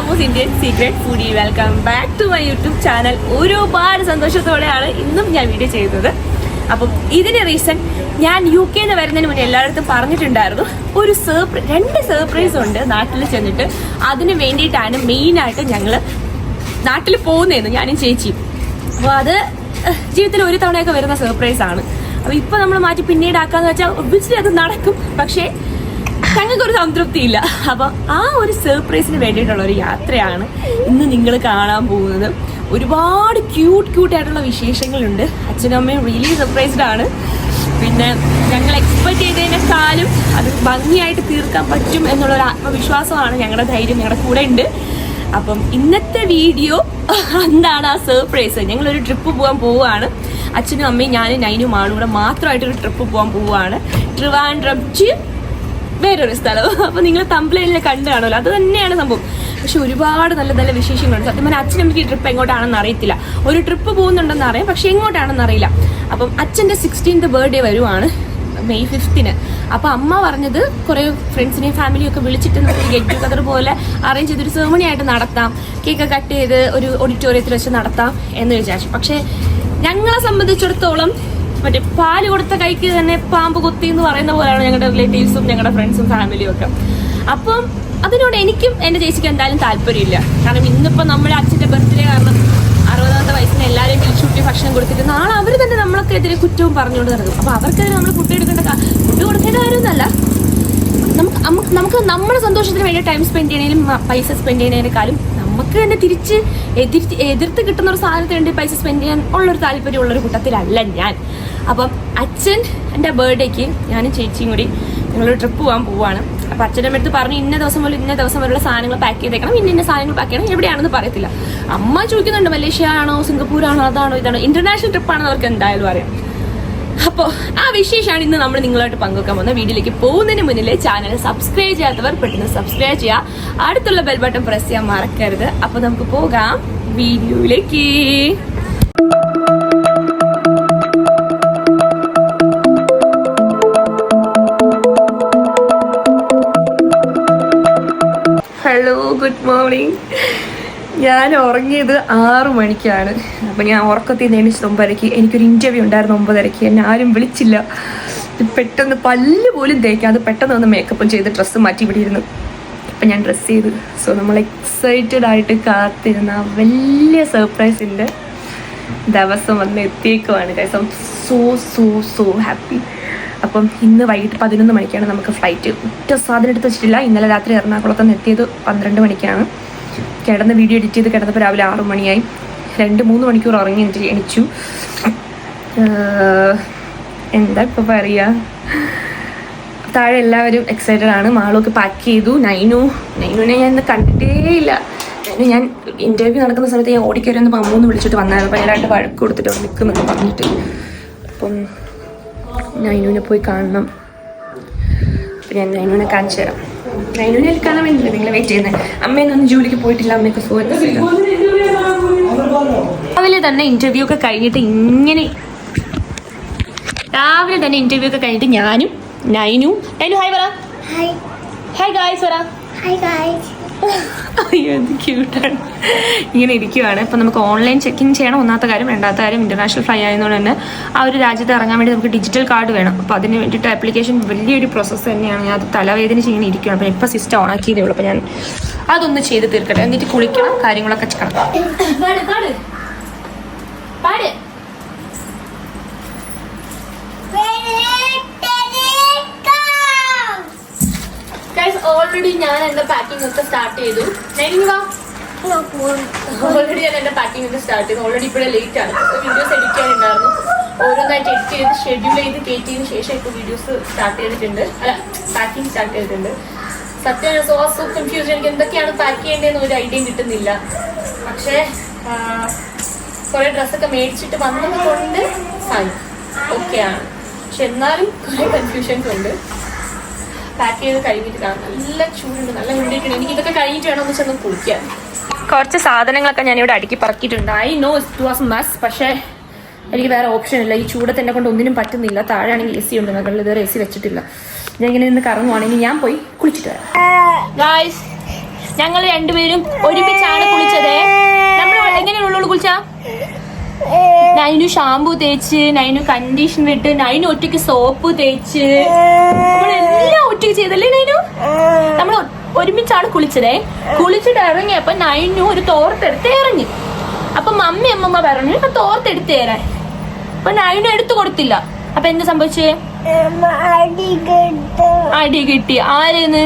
Ammu's Indian secret foodie. Welcome back to my YouTube channel. ഒരുപാട് സന്തോഷത്തോടെയാണ് ഇന്നും ഞാൻ വീഡിയോ ചെയ്യുന്നത്. അപ്പം ഇതിന് റീസൺ ഞാൻ UK വരുന്നതിന് മുന്നേ എല്ലായിടത്തും പറഞ്ഞിട്ടുണ്ടായിരുന്നു, ഒരു രണ്ട് സർപ്രൈസ് ഉണ്ട് നാട്ടിൽ ചെന്നിട്ട്. അതിന് വേണ്ടിയിട്ടാണ് മെയിനായിട്ട് ഞങ്ങൾ നാട്ടിൽ പോകുന്നതെന്ന്, ഞാനും ചേച്ചിയും. അപ്പോൾ അത് ജീവിതത്തിൽ ഒരു തവണയൊക്കെ വരുന്ന സർപ്രൈസ് ആണ്. അപ്പോൾ ഇപ്പം നമ്മൾ മാറ്റി പിന്നീട് ആക്കാന്ന് വെച്ചാൽ ഒബ്വിയസ്ലി അത് നടക്കും, പക്ഷേ ഞങ്ങൾക്കൊരു സംതൃപ്തിയില്ല. അപ്പം ആ ഒരു സർപ്രൈസിന് വേണ്ടിയിട്ടുള്ള ഒരു യാത്രയാണ് ഇന്ന് നിങ്ങൾ കാണാൻ പോകുന്നത്. ഒരുപാട് ക്യൂട്ടായിട്ടുള്ള വിശേഷങ്ങളുണ്ട്. അച്ഛനും അമ്മയും റിയലി സർപ്രൈസ്ഡ് ആണ്. പിന്നെ ഞങ്ങൾ എക്സ്പെക്ട് ചെയ്തതിനേക്കാളും അത് ഭംഗിയായിട്ട് തീർക്കാൻ പറ്റും എന്നുള്ളൊരു ആത്മവിശ്വാസമാണ് ഞങ്ങളുടെ ധൈര്യം ഞങ്ങളുടെ കൂടെ ഉണ്ട്. അപ്പം ഇന്നത്തെ വീഡിയോ എന്താണ് ആ സർപ്രൈസ്. ഞങ്ങളൊരു ട്രിപ്പ് പോകാൻ പോവുകയാണ്. അച്ഛനും അമ്മയും ഞാനും നൈനും ആളും കൂടെ മാത്രമായിട്ടൊരു ട്രിപ്പ് പോകാൻ പോവുകയാണ്. ട്രിവാൻഡ്രം വേറൊരു സ്ഥലം. അപ്പോൾ നിങ്ങൾ തമ്പ്ലൈനിൽ കണ്ടു കാണുമല്ലോ, അത് തന്നെയാണ് സംഭവം. പക്ഷെ ഒരുപാട് നല്ല നല്ല വിശേഷങ്ങളുണ്ട്. സത്യം പറഞ്ഞാൽ അച്ഛനമ്മയ്ക്ക് ഈ ട്രിപ്പ് എങ്ങോട്ടാണെന്ന് അറിയത്തില്ല. ഒരു ട്രിപ്പ് പോകുന്നുണ്ടെന്ന് അറിയാം, പക്ഷെ എങ്ങോട്ടാണെന്ന് അറിയില്ല. അപ്പം അച്ഛൻ്റെ 16th ബർത്ത്ഡേ വരുവാണ് May 5th. അപ്പോൾ അമ്മ പറഞ്ഞത് കുറേ ഫ്രണ്ട്സിനെയും ഫാമിലിയും ഒക്കെ വിളിച്ചിട്ട് നമുക്ക് ഗെറ്റ് ടുഗദർ പോലെ അറേഞ്ച് ചെയ്തൊരു സെർമണി ആയിട്ട് നടത്താം, കേക്ക് കട്ട് ചെയ്ത് ഒരു ഓഡിറ്റോറിയത്തിൽ വെച്ച് നടത്താം എന്ന് വിചാരിച്ചു. പക്ഷേ ഞങ്ങളെ സംബന്ധിച്ചിടത്തോളം മറ്റേ പാല് കൊടുത്ത കൈക്ക് തന്നെ പാമ്പ് കൊത്തി എന്ന് പറയുന്ന പോലെയാണ് ഞങ്ങളുടെ റിലേറ്റീവ്സും ഞങ്ങളുടെ ഫ്രണ്ട്സും ഫാമിലിയും ഒക്കെ. അപ്പം അതിനോട് എനിക്കും എൻ്റെ ചേച്ചിക്കും എന്തായാലും താല്പര്യമില്ല. കാരണം ഇന്നിപ്പോൾ നമ്മുടെ അച്ഛൻ്റെ ബർത്ത്ഡേ കാരണം 60ാമത്തെ വയസ്സിന് എല്ലാവരെയും വിളിച്ചുകൂട്ടി ഭക്ഷണം കൊടുത്തിട്ട് നാളെ അവർ തന്നെ നമ്മളൊക്കെതിരെ കുറ്റവും പറഞ്ഞുകൊണ്ട് നടക്കും. അപ്പോൾ അവർക്കെതിരെ നമ്മൾ ഫുഡ് കൊടുക്കേണ്ട കാര്യമൊന്നുമല്ല. നമുക്ക് നമ്മുടെ സന്തോഷത്തിന് വേണ്ടി ടൈം സ്പെൻഡ് ചെയ്യണേലും പൈസ സ്പെൻഡ് ചെയ്യുന്നതിനേക്കാളും നമുക്ക് തന്നെ തിരിച്ച് എതിർത്ത് കിട്ടുന്ന ഒരു സാധനത്തിന് വേണ്ടി പൈസ സ്പെൻഡ് ചെയ്യാൻ ഉള്ളൊരു താല്പര്യമുള്ളൊരു കൂട്ടത്തിലല്ല ഞാൻ. അപ്പം അച്ഛൻ എൻ്റെ ബർത്ത്ഡേക്ക് ഞാനും ചേച്ചിയും കൂടി ഞങ്ങളൊരു ട്രിപ്പ് പോകാൻ പോവുകയാണ്. അപ്പം അച്ഛൻ്റെ അടുത്ത് പറഞ്ഞു ഇന്ന ദിവസം മുതൽ ഇന്ന ദിവസം വരെയുള്ള സാധനങ്ങൾ പാക്ക് ചെയ്തേക്കണം, ഇന്ന സാധനങ്ങൾ പാക്ക് ചെയ്യണം, എവിടെയാണെന്ന് പറയത്തില്ല. അമ്മ ചോദിക്കുന്നുണ്ട് മലേഷ്യ ആണോ സിംഗപ്പൂരാണോ അതാണോ ഇതാണോ, ഇന്റർനാഷണൽ ട്രിപ്പാണെന്ന് അവർക്ക് എന്തായാലും അറിയാം. അപ്പോൾ ആ വിശേഷമാണ് ഇന്ന് നമ്മൾ നിങ്ങളായിട്ട് പങ്കുവെക്കാൻ പോകുന്നത്. വീഡിയോയിലേക്ക് പോകുന്നതിന് മുന്നിൽ ചാനൽ സബ്സ്ക്രൈബ് ചെയ്യാത്തവർ പെട്ടെന്ന് സബ്സ്ക്രൈബ് ചെയ്യുക, അടുത്തുള്ള ബെൽ ബട്ടൺ പ്രസ് ചെയ്യാൻ മറക്കരുത്. അപ്പോൾ നമുക്ക് പോകാം വീഡിയോയിലേക്ക്. Hello, good morning. ഞാൻ ഉറങ്ങിയത് 6 മണിക്കാണ്. അപ്പം ഞാൻ ഉറക്കത്തിൽ നിന്ന് എണീച്ചത് 9:30. എനിക്കൊരു ഇൻ്റർവ്യൂ ഉണ്ടായിരുന്നു 9:30. എന്നെ ആരും വിളിച്ചില്ല. പെട്ടെന്ന് പല്ല് പോലും തേക്കാതെ പെട്ടെന്ന് വന്ന് മേക്കപ്പും ചെയ്ത് ഡ്രസ്സ് മാറ്റി ഇവിടെ ഇരുന്നു. അപ്പം ഞാൻ ഡ്രസ്സ് ചെയ്തു. സോ നമ്മൾ എക്സൈറ്റഡ് ആയിട്ട് കാത്തിരുന്ന വലിയ സർപ്രൈസിൻ്റെ ദിവസം വന്ന് എത്തിയേക്കുവാണ്. Guys, so happy. അപ്പം ഇന്ന് വൈകിട്ട് 11 മണിക്കാണ് നമുക്ക് ഫ്ലൈറ്റ്. ഒറ്റ സാധനം എടുത്ത് വെച്ചിട്ടില്ല. ഇന്നലെ രാത്രി എറണാകുളത്ത് നിന്ന് എത്തിയത് 12 മണിക്കാണ്. കിടന്ന് വീഡിയോ എഡിറ്റ് ചെയ്ത് കിടന്നപ്പോൾ രാവിലെ 6 മണിയായി. 2-3 മണിക്കൂർ ഉറങ്ങി എണിച്ചു. എന്താ ഇപ്പോൾ പറയുക, താഴെ എല്ലാവരും എക്സൈറ്റഡ് ആണ്. മാളൊക്കെ പാക്ക് ചെയ്തു. നൈനുവിനെ ഞാൻ ഇന്ന് കണ്ടിട്ടേ ഇല്ല. ഞാൻ ഇൻ്റർവ്യൂ നടക്കുന്ന സമയത്ത് ഞാൻ ഓടിക്കരുന്ന് അമ്മൂന്ന് വിളിച്ചിട്ട് വന്നായിരുന്നു. അപ്പോൾ ഞാൻ 2 വഴക്ക് കൊടുത്തിട്ട് നിൽക്കുമെന്ന് പറഞ്ഞിട്ട്. അപ്പം നൈനുവിനെ പോയി കാണണം. അപ്പം ഞാൻ നൈനുവിനെ കാണിച്ചു തരാം. നൈനുവിനെ കാണാൻ വേണ്ടിയില്ല നിങ്ങൾ വെയിറ്റ് ചെയ്യുന്നത്. അമ്മയൊന്നും ജോലിക്ക് പോയിട്ടില്ല, അമ്മയൊക്കെ സുഖമായിട്ട്. രാവിലെ തന്നെ ഇന്റർവ്യൂ ഒക്കെ കഴിഞ്ഞിട്ട് ഞാനും നൈനു ഹായ് പറ. ഹായ് ഗായ്സ് പറ. അയ്യോ എന്ത് ക്യൂട്ടാണ്. ഇങ്ങനെ ഇരിക്കുവാണ്. ഇപ്പം നമുക്ക് ഓൺലൈൻ ചെക്കിൻ ചെയ്യണം, ഒന്നാമത്തെ കാര്യം. രണ്ടാമത്തെ കാര്യം, ഇന്റർനാഷണൽ ഫ്ലൈ ആയതുകൊണ്ട് തന്നെ ആ ഒരു രാജ്യത്ത് ഇറങ്ങാൻ വേണ്ടി നമുക്ക് ഡിജിറ്റൽ കാർഡ് വേണം. അപ്പോൾ അതിന് വേണ്ടിയിട്ട് ആപ്ലിക്കേഷൻ വലിയൊരു പ്രോസസ്സ് തന്നെയാണ്. ഞാൻ അത് തലവേദന ചെയ്യണം ഇരിക്കണം. അപ്പം ഇപ്പം സിസ്റ്റം ഓൺ ആക്കിയതേ ഉള്ളൂ. അപ്പം ഞാൻ അതൊന്ന് ചെയ്ത് തീർക്കട്ടെ, എന്നിട്ട് കുളിക്കണം, കാര്യങ്ങളൊക്കെ ചെയ്യണം. ഓൾറെഡി ഞാൻ എൻ്റെ പാക്കിംഗ് ഒക്കെ സ്റ്റാർട്ട് ചെയ്തു. ഓൾറെഡി ഞാൻ എൻ്റെ പാക്കിംഗ് ഒക്കെ സ്റ്റാർട്ട് ചെയ്തു. ഓൾറെഡി ഇപ്പോഴേ ലേറ്റ് ആണ്. വീഡിയോസ് എഡിറ്റ് ചെയ്യാനുണ്ടായിരുന്നു. ഓരോന്നായിട്ട് എഡിറ്റ് ചെയ്ത് ഷെഡ്യൂൾ ചെയ്ത് കയറ്റിയതിന് ശേഷം ഇപ്പോൾ വീഡിയോസ് സ്റ്റാർട്ട് ചെയ്തിട്ടുണ്ട്. പാക്കിംഗ് സ്റ്റാർട്ട് ചെയ്തിട്ടുണ്ട്. സത്യം സോ കൺഫ്യൂസ്. എനിക്ക് എന്തൊക്കെയാണ് പാക്ക് ചെയ്യേണ്ടതെന്ന് ഒരു ഐഡിയയും കിട്ടുന്നില്ല. പക്ഷേ കുറേ ഡ്രസ്സൊക്കെ മേടിച്ചിട്ട് വന്നത് കൊണ്ട് ഫൈൻ ഓക്കെയാണ്. പക്ഷെ എന്നാലും കുറേ കൺഫ്യൂഷൻസ് ഉണ്ട്. പാക്ക് ചെയ്ത് കഴിഞ്ഞിട്ട് കാണാം. നല്ല ചൂടുണ്ട്, നല്ല ചൂടിരിക്കണം. എനിക്ക് ഇതൊക്കെ കഴിഞ്ഞിട്ട് വേണം ഒന്ന് ചെന്ന് കുളിക്കാൻ. കുറച്ച് സാധനങ്ങളൊക്കെ ഞാനിവിടെ അടുക്കി പറക്കിയിട്ടുണ്ട്. ഐ നോ ഇറ്റ് വാസ് മസ്, പക്ഷേ എനിക്ക് വേറെ ഓപ്ഷൻ ഇല്ല. ഈ ചൂടത്ത് എന്നെ കൊണ്ട് ഒന്നിനും പറ്റുന്നില്ല. താഴെയാണെങ്കിൽ AC ഉണ്ട്, മകളിൽ ഇതുവരെ AC വെച്ചിട്ടില്ല. ഞാൻ ഇങ്ങനെ നിന്ന് കറങ്ങുവാണെങ്കിൽ ഞാൻ പോയി കുളിച്ചിട്ട് വരാം. ഗായ്സ്, ഞങ്ങൾ രണ്ടുപേരും ഒരുമിച്ചാണ് കുളിച്ചത്. നമ്മൾ എങ്ങനെയുള്ള കുളിച്ചാ? നൈനു ഷാമ്പു തേച്ച്, നൈനു കണ്ടീഷണർ ഇട്ട്, നൈനു ഒറ്റയ്ക്ക് സോപ്പ് തേച്ച്, നമ്മളെല്ലാം ഒറ്റയ്ക്ക് ചെയ്തല്ലേ നൈനു? നമ്മൾ ഒരുമിച്ചാണ് കുളിച്ചതേ. കുളിച്ചിട്ട് ഇറങ്ങിയപ്പോ നൈനു ഒരു തോർത്തെടുത്ത് ഇറങ്ങി. അപ്പൊ അമ്മ പറഞ്ഞു ഇപ്പൊ തോർത്തെടുത്ത് തരാൻ. അപ്പൊ നൈനു എടുത്തു കൊടുത്തില്ല. അപ്പൊ എന്താ സംഭവിച്ചേ? അടി കിട്ടി. ആരെന്ന്?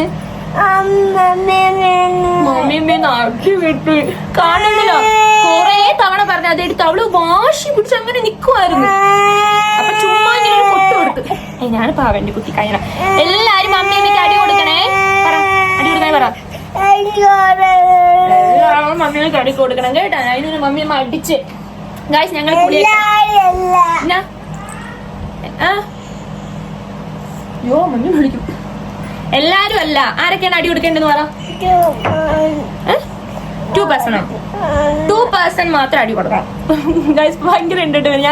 മമ്മിയമ്മേന്ന് അടി കിട്ടി. കാണണ്ടല്ലോ, കൊറേ തവണ പറഞ്ഞ അതെടുത്ത് അവള് വാശി പിടിച്ച് അങ്ങനെ നിക്കുവായിരുന്നു. അപ്പൊ ചുമ്മാ ഇങ്ങനെ ഒരു കൊട്ട് കൊടുത്തു. ഞാണ് പാവന്റെ കുട്ടി കഴിഞ്ഞ. എല്ലാരും മമ്മിയമ്മയ്ക്ക് അടി കൊടുക്കണേ. അടി കൊടുക്കണേ പറ. എല്ലാവരും മമ്മിയമ്മയ്ക്ക് അടി കൊടുക്കണം കേട്ടാ. അതിനൊരു മമ്മിയമ്മ അടിച്ച്. ഗായ്സ് ഞങ്ങൾ യോ മമ്മി വിളിക്കും. എല്ലാരും അല്ല. ആരൊക്കെയാണ് അടി കൊടുക്കേണ്ടതെന്ന് പറ. 2% മാത്രം അടി കൊടുക്കാം. ഗൈസ് ഭയങ്കര എന്റർടൈൻമെന്റ്.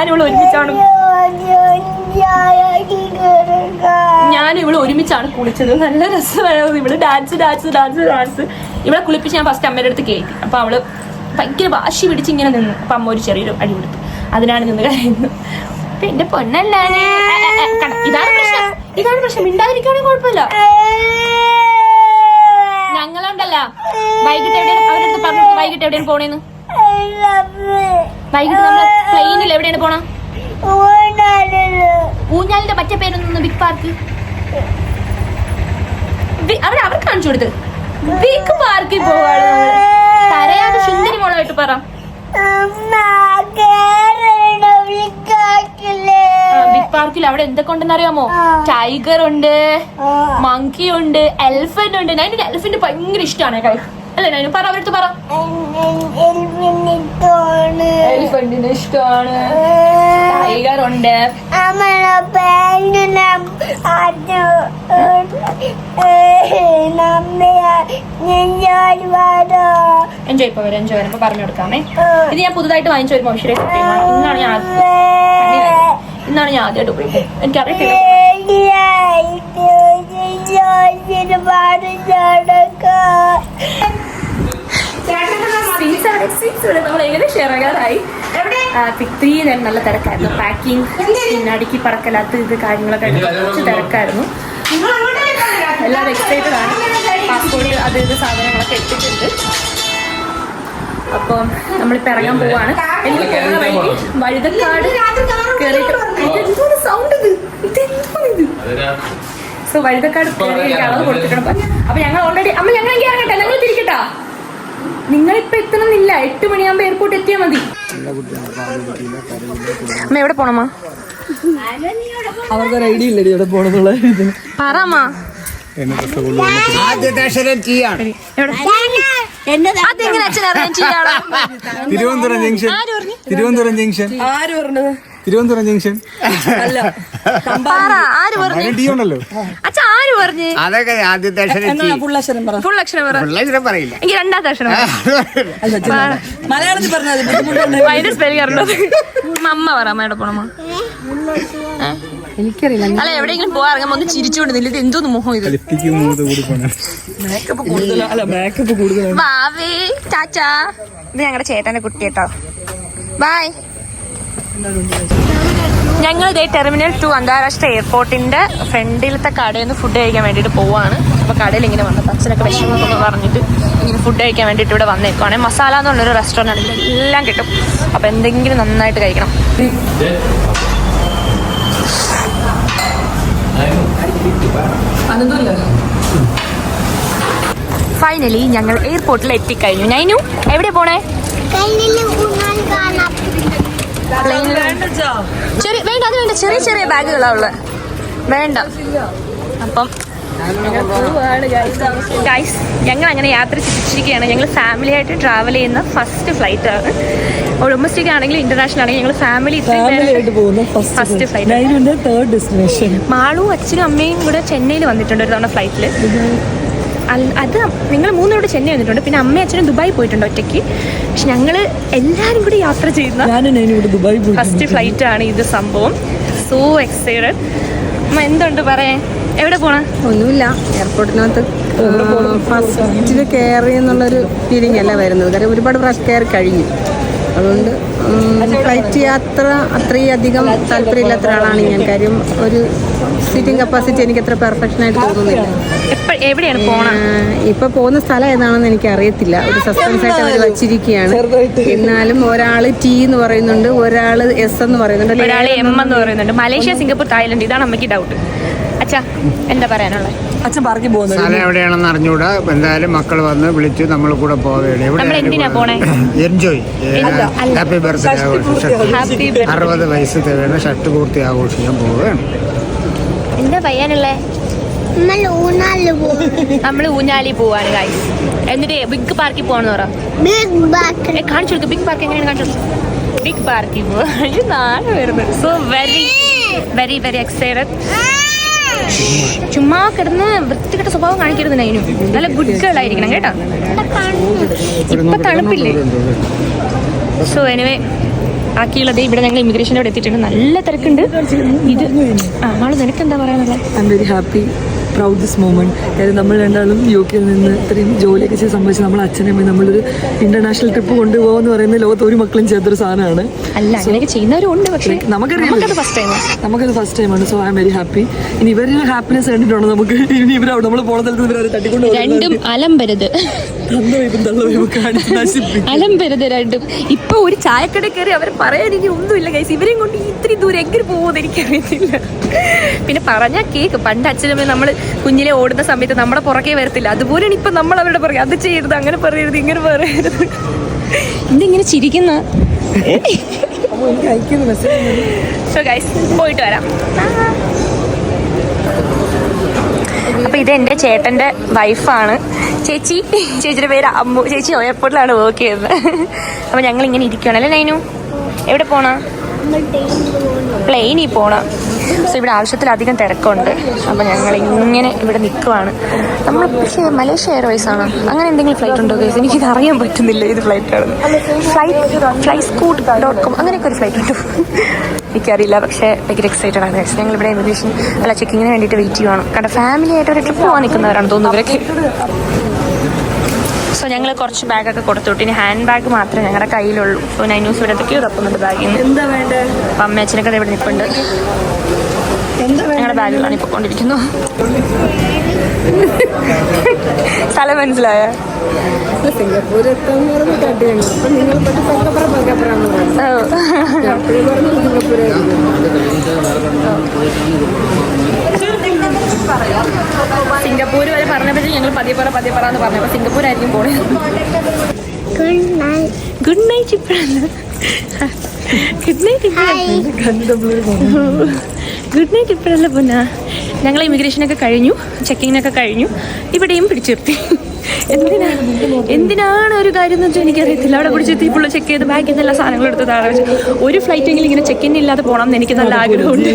ഞാനിവിടെ ഒരുമിച്ചാണ് കുളിച്ചത്. നല്ല രസമായിരുന്നു. ഇവിടെ ഡാൻസ്. ഇവിടെ കുളിപ്പിച്ച് ഞാൻ ഫസ്റ്റ് അമ്മയുടെ അടുത്ത് കയറ്റി. അപ്പൊ അവള് ഭയങ്കര വാശി പിടിച്ച് ഇങ്ങനെ നിന്നു. അപ്പൊ അമ്മ ഒരു ചെറിയൊരു അടി കൊടുത്തു. അതിനാണ് നിന്ന് കഴിയുന്നത്. അപ്പൊ എന്റെ പൊന്നല്ലാതെ ഇതാണ് പ്രശ്നം. മിണ്ടാതിരിക്കുകയാണെങ്കിൽ കുഴപ്പമില്ല. ഞങ്ങളുണ്ടല്ല വൈകിട്ട് എവിടെയാണ് അവരടുത്ത് പറഞ്ഞു. വൈകിട്ട് എവിടെയാണ് പോണേന്ന്? വൈകിട്ട് നമ്മള് പ്ലെയിനിൽ എവിടെയാണ് പോണ? ഊഞ്ഞാലിന്റെ മറ്റേ പേരൊന്നു ബിഗ് പാർക്ക്. അവർ കാണിച്ചു കൊടുത്ത് ബിഗ് പാർക്കിൽ പോവാണ്. കരയാതെ സുന്ദരി മോളായിട്ട് പറ. ബിഗ് പാർക്കിൽ അവിടെ എന്തൊക്കെ ഉണ്ടെന്ന് അറിയാമോ? ടൈഗർ ഉണ്ട്, മങ്കി ഉണ്ട്, എലിഫന്റ് ഉണ്ട്. അതിന്റെ എലിഫന്റ് ഭയങ്കര ഇഷ്ടമാണ് അല്ലേ? ഞാൻ പറ അവരടുത്ത് പറ. എലിഫന്റിന് ഇഷ്ടമാണ്. ടൈഗർ ഉണ്ട്. എൻജോയ് വരുമ്പോ പറഞ്ഞു കൊടുക്കാമേ. ഇത് ഞാൻ പുതുതായിട്ട് വാങ്ങിച്ച ഒരു മോശം ഇന്നാണ് ഞാൻ ആദ്യമായിട്ട് ഉപയോഗിക്കുന്നത്. എനിക്കറിയത്തില്ല. നമ്മൾ ഏകദേശം ഇറങ്ങാറായി. പിക്രി നല്ല തിരക്കായിരുന്നു. പാക്കിങ്, പിന്നെ അടുക്കി പറക്കലാത്ത ഇത് കാര്യങ്ങളൊക്കെ കുറച്ച് തിരക്കായിരുന്നു. എല്ലാവരും എക്സൈറ്റഡ് ആണ്. പാസ്പോർട്ട് അത് ഇത് സാധനങ്ങളൊക്കെ എത്തിയിട്ടുണ്ട്. അപ്പം നമ്മളിപ്പോൾ ഇറങ്ങാൻ പോവാണ്. എനിക്ക് പോകുന്ന വഴിക്ക് വഴുതക്കാട് കയറിയിട്ട് സൗണ്ട് സോ വഴുതക്കാട് കയറി അളവ് കൊടുത്തിട്ടുണ്ട്. അപ്പൊ ഞങ്ങൾ ഓൾറെഡി അമ്മ ഞങ്ങൾ എങ്കിൽ ഇറങ്ങട്ടെ, ഞങ്ങൾ തിരിക്കട്ടാ. നിങ്ങളിപ്പോ എത്തണമെന്നില്ല, 8 മണിയാകുമ്പോ എയർപോർട്ട് എത്തിയാൽ മതി. അമ്മ എവിടെ പോണമ്മ? അവർക്കൊരു ഐഡിയ ഇല്ലേ എവിടെ പോണെന്നുള്ള? പറമ്മ. അതെങ്ങനെ അച്ഛൻ അറിയാൻ ചെയ്യാളോ? തിരുവനന്തപുരം ജംഗ്ഷൻ. ആര് പറഞ്ഞത്? തിരുവനന്തപുരം ജംഗ്ഷൻ അല്ല. ആര് പറഞ്ഞു? അച്ഛാ ആര് പറഞ്ഞു? അതൊക്കെ ആദ്യത്തെ ഫുൾ അക്ഷരം പറയില്ല. എനിക്ക് രണ്ടാമത്തെ അക്ഷരം മലയാളത്തിൽ പറഞ്ഞത് അതിന്റെ സ്പെല്ലിംഗ് അറിഞ്ഞത്. അമ്മ പറ. അമ്മയുടെ പോണമ്മ. എനിക്കറിയില്ല. അല്ല എവിടെയെങ്കിലും പോവാ ഇറങ്ങുമ്പോ ഒന്ന് ചിരിച്ചോണ്ട് നില്ല. ഇത് എന്തോന്ന് മുഖം ഇത്? മേക്കപ്പ് കൂടുതലാണ്. വാവേ ചാച്ചാ. ഇത് ഞങ്ങളുടെ ചേട്ടന്റെ കുട്ടി കേട്ടോ. ബൈ. ഞങ്ങൾ ഇതേ ടെർമിനൽ 2 അന്താരാഷ്ട്ര എയർപോർട്ടിന്റെ ഫ്രണ്ടിലത്തെ കടയിൽ നിന്ന് ഫുഡ് കഴിക്കാൻ വേണ്ടിയിട്ട് പോവാണ്. അപ്പോൾ കടയിൽ ഇങ്ങനെ വന്നത് അച്ഛനൊക്കെ വിഷമമൊക്കെ പറഞ്ഞിട്ട് ഇങ്ങനെ ഫുഡ് കഴിക്കാൻ വേണ്ടിയിട്ട് ഇവിടെ വന്നേക്കുവാണ്. മസാല എന്ന് പറഞ്ഞൊരു റെസ്റ്റോറൻ്റ് ആണ്. എല്ലാം കിട്ടും. അപ്പോൾ എന്തെങ്കിലും നന്നായിട്ട് കഴിക്കണം. ഫൈനലി ഞങ്ങൾ എയർപോർട്ടിൽ എത്തിക്കഴിഞ്ഞു. നൈനു എവിടെയാ പോണേ? വേണ്ട അത് വേണ്ട. ചെറിയ ചെറിയ ബാഗുകളാ ഉള്ളത്. വേണ്ട. അപ്പം ഗൈസ് ഞങ്ങൾ അങ്ങനെ യാത്ര തിരിച്ചിരിക്കുകയാണ്. ഞങ്ങൾ ഫാമിലി ആയിട്ട് ട്രാവൽ ചെയ്യുന്ന ഫസ്റ്റ് ഫ്ലൈറ്റ് ആണ്. ഡൊമസ്റ്റിക് ആണെങ്കിലും ഇന്റർനാഷണൽ ആണെങ്കിലും ഞങ്ങൾ ഫാമിലി ഫസ്റ്റ് ഫ്ലൈറ്റ്. മാളും അച്ഛനും അമ്മയും കൂടെ ചെന്നൈയിൽ വന്നിട്ടുണ്ട് ഒരു തവണ ഫ്ലൈറ്റിൽ. അത് നിങ്ങൾ 3 ഇവിടെ ചെന്നൈ വന്നിട്ടുണ്ട്. പിന്നെ അമ്മയും അച്ഛനും ദുബായി പോയിട്ടുണ്ട് ഒറ്റയ്ക്ക്. പക്ഷെ ഞങ്ങൾ എല്ലാവരും കൂടി യാത്ര ചെയ്യുന്ന ഫസ്റ്റ് ഫ്ലൈറ്റ് ആണ് ഇത്. സംഭവം സോ എക്സൈറ്റഡ്. അമ്മ എന്തുണ്ട് പറയാൻ? എവിടെ പോണ? ഒന്നുമില്ല, എയർപോർട്ടിനകത്ത് ഫസ്റ്റിൽ കയറി എന്നുള്ളൊരു ഫീലിംഗ് അല്ല വരുന്നത്. കാര്യം ഒരുപാട് പ്രാവശ്യം കയറി കഴിഞ്ഞു. അതുകൊണ്ട് ഫ്ലൈറ്റ് യാത്ര അത്രയധികം താല്പര്യമില്ലാത്ത ഒരാളാണ് ഞാൻ. കാര്യം ഒരു സീറ്റിംഗ് കപ്പാസിറ്റി എനിക്ക് അത്ര പെർഫെക്ഷനായിട്ട് തോന്നുന്നില്ല. എവിടെയാണ് പോണത്? ഇപ്പൊ പോകുന്ന സ്ഥലം ഏതാണെന്ന് എനിക്ക് അറിയത്തില്ല. ഒരു സസ്പെൻസ് ആയിട്ട് അവർ വച്ചിരിക്കുകയാണ്. എന്നാലും ഒരാള് ടി എന്ന് പറയുന്നുണ്ട്, ഒരാള് എസ് എന്ന് പറയുന്നുണ്ട്, ഒരാള് എം എന്ന് പറയുന്നുണ്ട്. മലേഷ്യ, സിംഗപ്പൂർ, തായ്ലൻഡ്, ഇതാണ് അമ്മയ്ക്ക് ഡൗട്ട്. അച്ഛാ എന്താ പറയാനുള്ളത്? അച്ഛൻ പാർക്കിൽ പോകുന്നത് സ്ഥലം എവിടെയാണെന്ന് അറിഞ്ഞൂടാ. എന്തായാലും മക്കൾ വന്ന് വിളിച്ചു, നമ്മൾ കൂടെ പോവുകയാണ്. നമ്മൾ എന്തിനാ പോണേ? എൻജോയ്, ഹാപ്പി ബർത്ത്ഡേ ആഘോഷിച്ചു. 60 വയസ്സ് തികയുന്ന ഷർട്ട് പൂർത്തി ആഘോഷിക്കാൻ പോവുകയാണ്. എന്താ പയ്യാനുള്ളേ? നമ്മള് ഊഞ്ഞാലി പോവാണ് ഗൈസ്. എന്നിട്ട് ബിഗ് പാർക്കിൽ പോകണമെന്ന് പറ. കാണിച്ചു കൊടുക്കും ബിഗ് പാർക്ക് എങ്ങനെയാണ് കാണിച്ചു കൊടുക്കും. ബിഗ് പാർക്കിൽ പോവാൻ നാളെ വരുന്നത്. So very very very excited. ചുമ്മാ കിടന്ന് വൃത്തികെട്ട സ്വഭാവം കാണിക്കരുത്. അതിനും നല്ല ഗുഡ് ഗേൾ ആയിരിക്കണം കേട്ടോ. ഇപ്പൊ തണുപ്പില്ലേ? സോ എനിവേ ബാക്കിയുള്ളത് ഇവിടെ ഞങ്ങൾ ഇമിഗ്രേഷൻ്റെ അവിടെ എത്തിയിട്ടുണ്ട്. നല്ല തിരക്കുണ്ട്. ഇത് ആള് നിനക്ക് എന്താ പറയാനുള്ളത്? I am very happy, proud this moment. കാര്യം നമ്മൾ രണ്ടാളും UK നിന്ന് ഇത്രയും ജോലിയൊക്കെ ചെയ്ത് സംബന്ധിച്ച് നമ്മൾ അച്ഛനമ്മ നമ്മളൊരു ഇന്റർനാഷണൽ ട്രിപ്പ് കൊണ്ടുപോകാന്ന് പറയുന്നത് ലോകത്ത് ഒരു മക്കളും ചെയ്യാത്തൊരു സാധനമാണ്. അല്ല, അങ്ങനെയൊക്കെ ചെയ്യുന്നവരുണ്ട്, പക്ഷേ നമുക്കത് ഫസ്റ്റ് ടൈമാണ്. So I am very happy. ഇനി ഇവരുടെ ഹാപ്പിനെസ് കണ്ടിട്ടുണ്ടോ നമുക്ക്? ഇനി ഇവരവിടെ നമ്മൾ പോണ സ്ഥലത്ത് ഇവരെ തട്ടിക്കൊണ്ട് രണ്ടും അലമ്പരുത്, അലമ്പരുത് രണ്ടും. ഇപ്പൊ ഒരു ചായക്കട കയറി അവർ പറയാൻ ഇനി ഒന്നുമില്ല ഗൈസ്. ഇവരെയും കൊണ്ട് ഇത്രയും ദൂരം എങ്ങനെ പോകുമെന്ന് എനിക്കറിയത്തില്ല. പിന്നെ പറഞ്ഞാൽ കേക്ക്. പണ്ട് അച്ഛനമ്മ നമ്മൾ കുഞ്ഞിലെ ഓടുന്ന സമയത്ത് നമ്മുടെ പുറകെ വരത്തില്ല. അതുപോലെയാണ് ഇപ്പൊ നമ്മൾ അവരുടെ പുറകെ. അത് ചെയ്യരുത്, അങ്ങനെ പറയരുത്, ഇങ്ങനെ പറയരുത്. എന്തിങ്ങനെ ചിരിക്കുന്ന? സോ ഗൈസ് പോയിട്ട് വരാം. അപ്പൊ ഇത് എൻ്റെ ചേട്ടൻ്റെ വൈഫാണ് ചേച്ചി. ചേച്ചിയുടെ പേര് അമ്മു. ചേച്ചി എയർപോർട്ടിലാണ് വർക്ക് ചെയ്യുന്നത്. അപ്പൊ ഞങ്ങൾ ഇങ്ങനെ ഇരിക്കുകയാണ് അല്ലേ നൈനു? എവിടെ പോണ? പ്ലെയിനിൽ പോണം. സോ ഇവിടെ ആവശ്യത്തിലധികം തിരക്കുണ്ട്. അപ്പോൾ ഞങ്ങൾ ഇങ്ങനെ ഇവിടെ നിൽക്കുവാണ്. നമ്മൾ പക്ഷേ മലേഷ്യ എയർവേസ് ആണ്. അങ്ങനെ എന്തെങ്കിലും ഫ്ലൈറ്റ് ഉണ്ടോ ഗൈസ്? എനിക്കിത് അറിയാൻ പറ്റുന്നില്ല ഏത് ഫ്ലൈറ്റാണ്. flightscoot.com അങ്ങനെയൊക്കെ ഒരു ഫ്ലൈറ്റ് ഉണ്ടോ എനിക്കറിയില്ല. പക്ഷേ ഭയങ്കര എക്സൈറ്റഡ് ആണ് ഗൈസ്. ഞങ്ങളിവിടെ ഇമിഗ്രേഷൻ അല്ല ചെക്കിങ്ങിന് വേണ്ടിയിട്ട് വെയിറ്റ് ചെയ്യുവാണ്. കാരണം ഫാമിലി ആയിട്ട് ഒരു ട്രിപ്പ് പോകാൻ നിൽക്കുന്നവരാണ് തോന്നുന്നു ഇവരൊക്കെ. സോ ഞങ്ങൾ കുറച്ച് ബാഗൊക്കെ കൊടുത്തു. ഇനി ഹാൻഡ് ബാഗ് മാത്രമേ ഞങ്ങളുടെ കയ്യിലുള്ളൂ. സോ നൈനൂസ് ഇവിടെ എന്തൊക്കെയോ തപ്പുന്നുണ്ട് ബാഗിൽ നിന്ന്. എന്താ വേണ്ടത്? അപ്പം അമ്മ അച്ഛനൊക്കെ ഇവിടെ നിൽപ്പുണ്ട്. ഞങ്ങളുടെ ബാഗിലാണ് ഇപ്പോൾ കൊണ്ടിരിക്കുന്നു. സ്ഥലം മനസ്സിലായ? സിംഗപ്പൂർ സിംഗപ്പൂർ വരെ പറഞ്ഞപ്പോഴത്തേക്കും ഞങ്ങൾ പതിയെ പറ എന്ന് പറഞ്ഞു. അപ്പോൾ സിംഗപ്പൂർ ആയിരിക്കും പോണേ. Good night. ഇപ്പോഴല്ല, ഗുഡ് നൈറ്റ് ഗുഡ് നൈറ്റ് ഇപ്പോഴല്ല പൊന്നാ. ഞങ്ങൾ ഇമിഗ്രേഷനൊക്കെ കഴിഞ്ഞു, ചെക്കിങ്ങിനൊക്കെ കഴിഞ്ഞു. ഇവിടെയും പിടിച്ചിർത്തി. എന്തിനാണ് ഒരു കാര്യം എന്ന് വെച്ചാൽ എനിക്കറിയത്തില്ല. അവിടെ പിടിച്ചിരുത്തി ഇപ്പോൾ ചെക്ക് ചെയ്ത് ബാഗിൽ നിന്ന് എല്ലാ സാധനങ്ങളും എടുത്ത് താഴെ വെച്ച് ഒരു ഫ്ലൈറ്റെങ്കിലും ഇങ്ങനെ ചെക്ക് ഇൻ ഇല്ലാതെ പോകണം എന്ന് എനിക്ക് നല്ല ആഗ്രഹമുണ്ട്.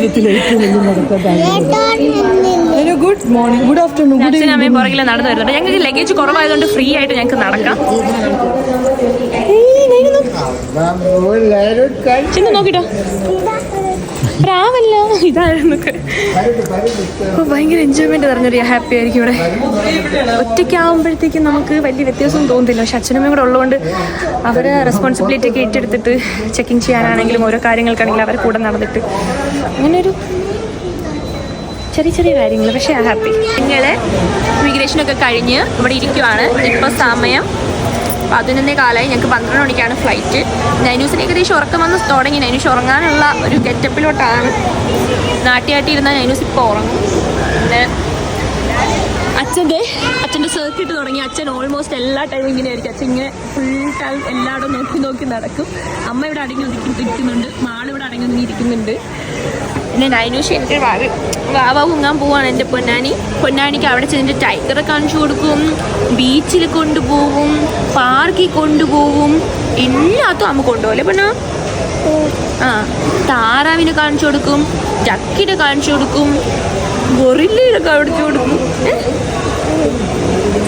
Good morning, good afternoon. അച്ഛനും അമ്മയും പുറകിൽ നടന്നു വരുന്നുണ്ട്. ഞങ്ങൾക്ക് ലഗേജ് കുറവായതുകൊണ്ട് ഫ്രീ ആയിട്ട് ഞങ്ങൾക്ക് നടക്കാം. ചെന്ന് നോക്കിട്ടോ, രാവല്ല ഇതായിരുന്നു. ഭയങ്കര എൻജോയ്മെന്റ് പറഞ്ഞൊരു ഹാപ്പി ആയിരിക്കും ഇവിടെ. ഒറ്റയ്ക്കാവുമ്പോഴത്തേക്കും നമുക്ക് വലിയ വ്യത്യാസം തോന്നുന്നില്ല. പക്ഷെ അച്ഛനമ്മയും കൂടെ ഉള്ളതുകൊണ്ട് അവരെ റെസ്പോൺസിബിലിറ്റി ഒക്കെ ഏറ്റെടുത്തിട്ട് ചെക്കിങ് ചെയ്യാനാണെങ്കിലും ഓരോ കാര്യങ്ങൾക്കാണെങ്കിലും അവരെ കൂടെ നടന്നിട്ട് അങ്ങനെ ഒരു ചെറിയ ചെറിയ കാര്യങ്ങൾ. പക്ഷേ ഹാപ്പി. നിങ്ങൾ ഇമിഗ്രേഷനൊക്കെ കഴിഞ്ഞ് ഇവിടെ ഇരിക്കുവാണ്. ഇപ്പോൾ സമയം 11 കാലമായി. ഞങ്ങൾക്ക് 12 മണിക്കാണ് ഫ്ലൈറ്റ്. നൈനൂസിന് ഏകദേശം ഉറക്കം വന്ന് തുടങ്ങി. നൈനൂസ് ഉറങ്ങാനുള്ള ഒരു ഗെറ്റപ്പിലോട്ടാണ്. നാട്ടിയാട്ടിയിരുന്ന നൈനൂസ് ഇപ്പോൾ ഉറങ്ങും. പിന്നെ അച്ഛൻ്റെ സർക്കിട്ട് തുടങ്ങി. അച്ഛൻ ഓൾമോസ്റ്റ് എല്ലാ ടൈമും ഇങ്ങനെ ആയിരിക്കും. അച്ഛൻ ഇങ്ങനെ ഫുൾ ടൈം എല്ലായിടും നോക്കി നടക്കും. അമ്മ ഇവിടെ അടങ്ങി ഇരിക്കുന്നുണ്ട്. മാളിവിടെ അടങ്ങി ഇരിക്കുന്നുണ്ട്. പിന്നെ നൈനൂഷ് എൻ്റെ വാവ മുങ്ങാൻ പോവാണ്. എൻ്റെ പൊന്നാനിക്ക് അവിടെ ചെന്നിട്ട് ടൈഗറെ കാണിച്ചു കൊടുക്കും, ബീച്ചിൽ കൊണ്ടുപോകും, പാർക്കിൽ കൊണ്ടുപോകും, എല്ലാത്തും അമ്മ കൊണ്ടുപോകല്ലേ പെണ്ണാ. താറാവിനെ കാണിച്ചു കൊടുക്കും, ചക്കിനെ കാണിച്ചു കൊടുക്കും, ഗൊറില്ലയെ കാണിച്ചു കൊടുക്കും,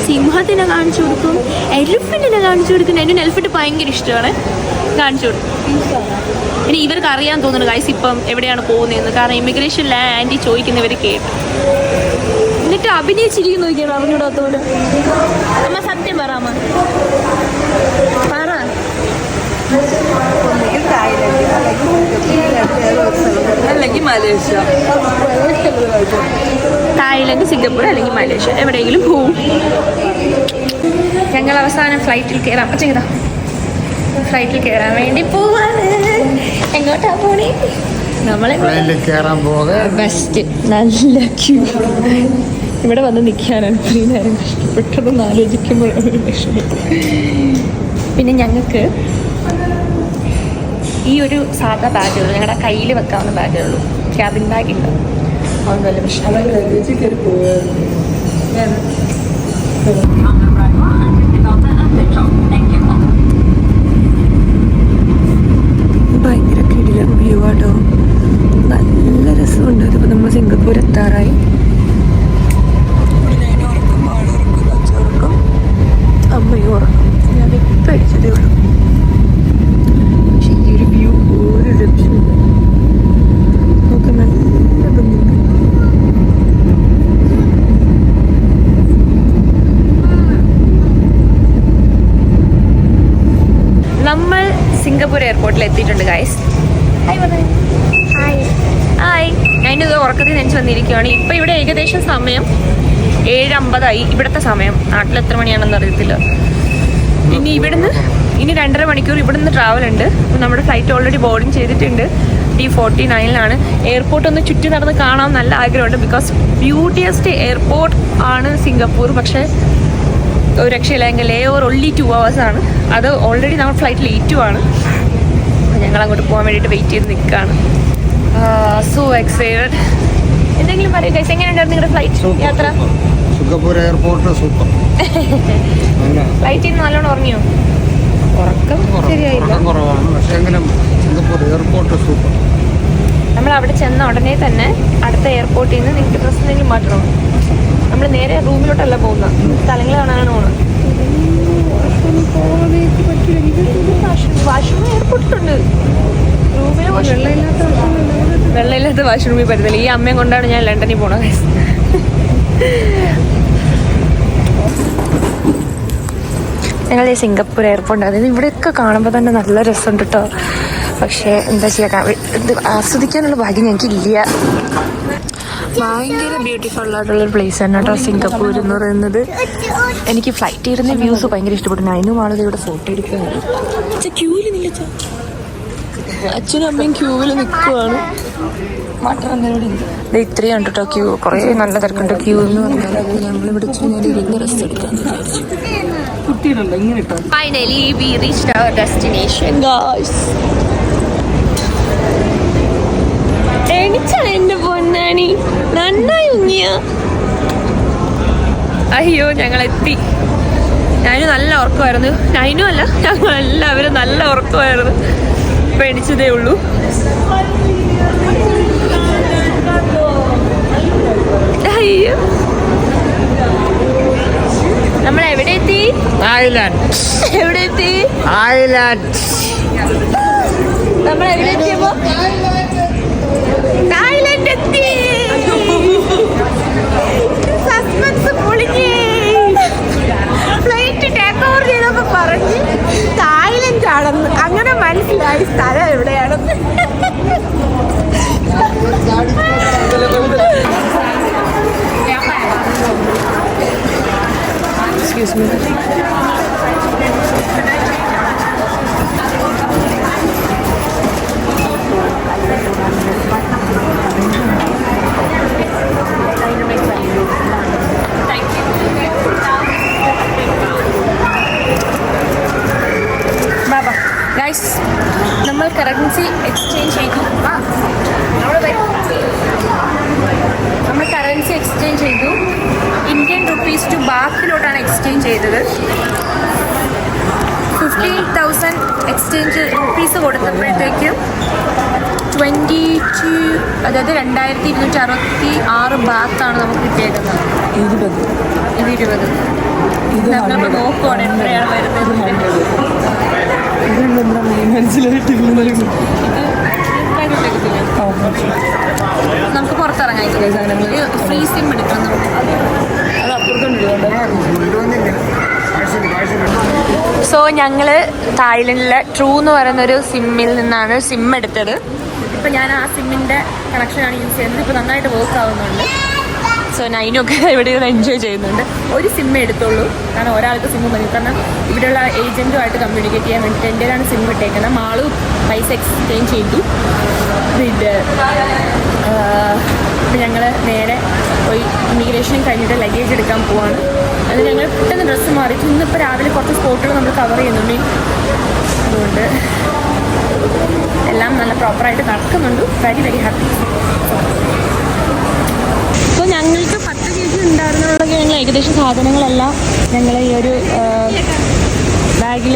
സിംഹത്തിനെ കാണിച്ചു കൊടുക്കും, എലിഫന്റിനെ കാണിച്ചു കൊടുക്കും. എൻ്റെ എലിഫന്റ് ഭയങ്കര ഇഷ്ടമാണ്, കാണിച്ചു കൊടുക്കും. ഇനി ഇവർക്ക് അറിയാൻ തോന്നുന്നു ഗൈസ് ഇപ്പം എവിടെയാണ് പോകുന്നതെന്ന്. കാരണം ഇമിഗ്രേഷനിലെ ആൻറ്റി ചോദിക്കുന്നവർ കേട്ടു. എന്നിട്ട് അഭിനയിച്ചിരിക്കുന്നു നോക്കിയാണ് അറിഞ്ഞൂടാത്തോലെ. അമ്മ സത്യം പറ അമ്മ പറ. അല്ലെങ്കിൽ മലേഷ്യ, തായ്ലൻഡ്, സിംഗപ്പൂർ അല്ലെങ്കിൽ മലേഷ്യ എവിടെയെങ്കിലും പോവും. ഞങ്ങൾ അവസാനം ഫ്ലൈറ്റിൽ കയറാം. ചെയ്താ ഫ്ലൈറ്റിൽ കയറാൻ വേണ്ടി പോവാണ്. എങ്ങോട്ടാ പോണേ? നമ്മളെ കയറാൻ പോകെ ബെസ്റ്റ്. നല്ല ക്യൂ. ഇവിടെ വന്ന് നിൽക്കാനാണ് ഇത്രയും നേരം കഷ്ടപ്പെട്ടതെന്ന് ആലോചിക്കുമ്പോഴാണ് വിഷമം. പിന്നെ ഞങ്ങൾക്ക് ഈ ഒരു സാധാ ബാഗുള്ളൂ, ഞങ്ങളുടെ കയ്യിൽ വെക്കാവുന്ന ബാഗുള്ളൂ. ക്യാബിൻ ബാഗ് ഇല്ല, അതുകൊണ്ട് വലിയ പ്രശ്നം. ഭയങ്കര കിടിലൻ വ്യൂ ആട്ടോ, നല്ല രസമുണ്ട്. ഇതിപ്പോൾ നമ്മൾ സിംഗപ്പൂർ എത്താറായി. അമ്മയും ഉറക്കം, ഞാനിപ്പോൾ അടിച്ചതേ ഉള്ളൂ. പക്ഷേ ഈ ഒരു വ്യൂ ഒരു രക്ഷയില്ല, നമുക്ക് നല്ല ഭംഗിയുണ്ട്. നമ്മൾ സിംഗപ്പൂർ എയർപോർട്ടിൽ എത്തിയിട്ടുണ്ട് ഗൈസ്. ഹായ്. അതിൻ്റെ ഉറക്കത്തിൽ നെഞ്ച് വന്നിരിക്കുകയാണ്. ഇപ്പം ഇവിടെ ഏകദേശം സമയം 7:50 ഇവിടുത്തെ സമയം. നാട്ടിൽ എത്ര മണിയാണെന്ന് അറിയത്തില്ല. ഇനി 2.5 മണിക്കൂർ ഇവിടുന്ന് ട്രാവൽ ഉണ്ട്. അപ്പോൾ നമ്മുടെ ഫ്ലൈറ്റ് ഓൾറെഡി ബോർഡിങ് ചെയ്തിട്ടുണ്ട്. D49 എയർപോർട്ട് ഒന്ന് ചുറ്റി നടന്ന് കാണാൻ നല്ല ആഗ്രഹമുണ്ട്. ബിക്കോസ് ബ്യൂട്ടിയസ്റ്റ് എയർപോർട്ട് ആണ് സിംഗപ്പൂർ. പക്ഷേ ഒരു രക്ഷയില്ലെങ്കിൽ ലേ ഓവർ only 2 hours ആണ്. അത് ഓൾറെഡി നമ്മൾ ഫ്ലൈറ്റ് ലേറ്റും ആണ്. അപ്പോൾ ഞങ്ങൾ അങ്ങോട്ട് പോകാൻ വേണ്ടിയിട്ട് വെയിറ്റ് ചെയ്ത് നിൽക്കുകയാണ്. So excited. എന്തെങ്കിലും പറയൂ ഗൈസ്, എങ്ങനെയുണ്ടായിരുന്നു നിങ്ങളുടെ ഫ്ലൈറ്റ് യാത്ര? Singapore airport super. ഫ്ലൈറ്റിൽ നിന്ന് നല്ലോണം ഉറങ്ങിയോ? ഉറക്കം ശരിയായില്ല, കുറവാണ്. പക്ഷേ എങ്കിലും സിംഗപ്പൂർ എയർപോർട്ട് സൂപ്പർ. നമ്മൾ അവിടെ ചെന്ന ഉടനെ തന്നെ അടുത്ത എയർപോർട്ടിൽ നിന്ന് നിങ്ങൾക്ക് ഡ്രസ്സ് എന്തെങ്കിലും മാറ്റണോ? നമ്മൾ നേരെ റൂമിലോട്ടല്ല പോകുന്നത്, സ്ഥലങ്ങൾ കാണാനാണ് പോകുന്നത്. വാഷ്റൂം എയർപോർട്ടിലുണ്ട്. റൂമിൽ വെള്ളമില്ലാത്ത വാഷ്റൂമിൽ പറ്റുന്നില്ല. ഈ അമ്മയും കൊണ്ടാണ് ഞാൻ ലണ്ടനിൽ പോണത്. ഞങ്ങൾ ഈ സിംഗപ്പൂർ എയർപോർട്ട്, അതായത് ഇവിടെയൊക്കെ കാണുമ്പോൾ തന്നെ നല്ല രസമുണ്ട് കേട്ടോ. പക്ഷേ എന്താ ചെയ്യുക, ഇത് ആസ്വദിക്കാനുള്ള ഭാഗ്യം ഞങ്ങൾക്കില്ല. ഭയങ്കര ബ്യൂട്ടിഫുൾ ആയിട്ടുള്ളൊരു പ്ലേസ് ആണ് കേട്ടോ സിംഗപ്പൂർ എന്ന് പറയുന്നത്. എനിക്ക് ഫ്ലൈറ്റ് ഇരുന്ന വ്യൂസ് ഭയങ്കര ഇഷ്ടപ്പെട്ടു. അതിനും ആളുകൾ ഇവിടെ ഫോട്ടോ എടുക്കുകയാണ്. ക്യൂവിൽ നിന്നില്ല, അച്ഛനും അമ്മയും ക്യൂവിൽ നിൽക്കുവാണ്. ഇത്രയാണ് കേട്ടോ ക്യൂ. കുറേ നല്ല തിരക്കുണ്ട്. ക്യൂ എന്ന് പറഞ്ഞാൽ നമ്മളിവിടെ ഇരുന്ന് റെസ്റ്റ് എടുക്കാമെന്ന് വിചാരിച്ചു. Finally we reached our destination guys. എണിച്ചാ എന്റെ പൊന്നാണി, നന്നായി ഉങ്ങിയ. അയ്യോ ഞങ്ങളെത്തി. ഞാനും നല്ല ഉറക്കമായിരുന്നു. ഞാനും അല്ല, ഞങ്ങളെല്ലാവരും നല്ല ഉറക്കമായിരുന്നു. ഇപ്പം എണിച്ചതേ ഉള്ളൂ. അയ്യോ നമ്മൾ എവിടെ എത്തി? തായ്ലാൻഡ്. എവിടെ എത്തി? തായ്ലാൻഡ്. നമ്മൾ എവിടെ എത്തിയപ്പോ? തായ്ലൻഡ് എത്തി. സസ്പെൻസ് പൊളിഞ്ഞേ. ഫ്ലൈറ്റ് ടേക്ക് ഓവർ ചെയ്തപ്പോ പറഞ്ഞ് തായ്ലൻഡ് ആണെന്ന്. അങ്ങനെ മനസ്സിലായി സ്ഥലം എവിടെയാണെന്ന്. Excuse me. ബാബാ ഗൈസ്, നമ്മൾ കറൻസി എക്സ്ചേഞ്ച് ചെയ്തു. നമ്മൾ കറൻസി എക്സ്ചേഞ്ച് ചെയ്തു. ഇന്ത്യൻ റുപ്പീസ് ടു ബാത്തിലോട്ടാണ് എക്സ്ചേഞ്ച് ചെയ്തത്. 15,000 എക്സ്ചേഞ്ച് റുപ്പീസ് കൊടുത്തപ്പോഴത്തേക്കും 22, അതായത് 2266 ബാത്താണ് നമുക്ക് കിട്ടിയേക്കുന്നത്. 20 നമ്മൾ നോക്കുവാണ് എത്രയാണ് വരുന്നത്. മനസ്സിലായിട്ടില്ല. നമുക്ക് പുറത്തിറങ്ങാം. ഫ്രീ സിം എടുക്കണം നമുക്ക്. അത് അപ്പുറത്തുണ്ടല്ലോ. സോ ഞങ്ങൾ തായ്ലൻഡിലെ ട്രൂ എന്ന് പറയുന്നൊരു സിമ്മിൽ നിന്നാണ് സിം എടുത്തത്. ഇപ്പം ഞാൻ ആ സിമ്മിൻ്റെ കണക്ഷനാണ് യൂസ് ചെയ്യുന്നത്. ഇപ്പോൾ നന്നായിട്ട് വർക്ക് ആവുന്നുണ്ട്. സോ നൈനൊക്കെ ഇവിടെ ഇരുന്ന് എൻജോയ് ചെയ്യുന്നുണ്ട്. ഒരു സിം എടുത്തുള്ളൂ, കാരണം ഒരാൾക്ക് സിം മതി. കാരണം ഇവിടെയുള്ള ഏജൻറ്റുമായിട്ട് കമ്മ്യൂണിക്കേറ്റ് ചെയ്യാൻ വേണ്ടിയിട്ട് എൻ്റെതാണ് സിം ഇട്ടേക്കുന്നത്. മാളു പൈസ എക്സ്ചേഞ്ച് ചെയ്തു. പിന്നെ ഇപ്പം ഞങ്ങൾ നേരെ പോയി ഇമിഗ്രേഷൻ കഴിഞ്ഞിട്ട് ലഗേജ് എടുക്കാൻ പോവാണ്. അത് ഞങ്ങൾ പെട്ടെന്ന് ഡ്രസ്സ് മാറിയിട്ട് ഇന്നിപ്പോൾ രാവിലെ കുറച്ച് സ്പോട്ടുകൾ നമ്മൾ കവർ ചെയ്യുന്നുണ്ട്. അതുകൊണ്ട് എല്ലാം നല്ല പ്രോപ്പറായിട്ട് നടക്കുന്നുണ്ട്. Very very happy. സോ ഞങ്ങൾക്ക് 10 kg ഉണ്ടായിരുന്നുള്ളതൊക്കെ ഞങ്ങൾ ഏകദേശം സാധനങ്ങളെല്ലാം ഞങ്ങൾ ഈ ഒരു ബാഗിൽ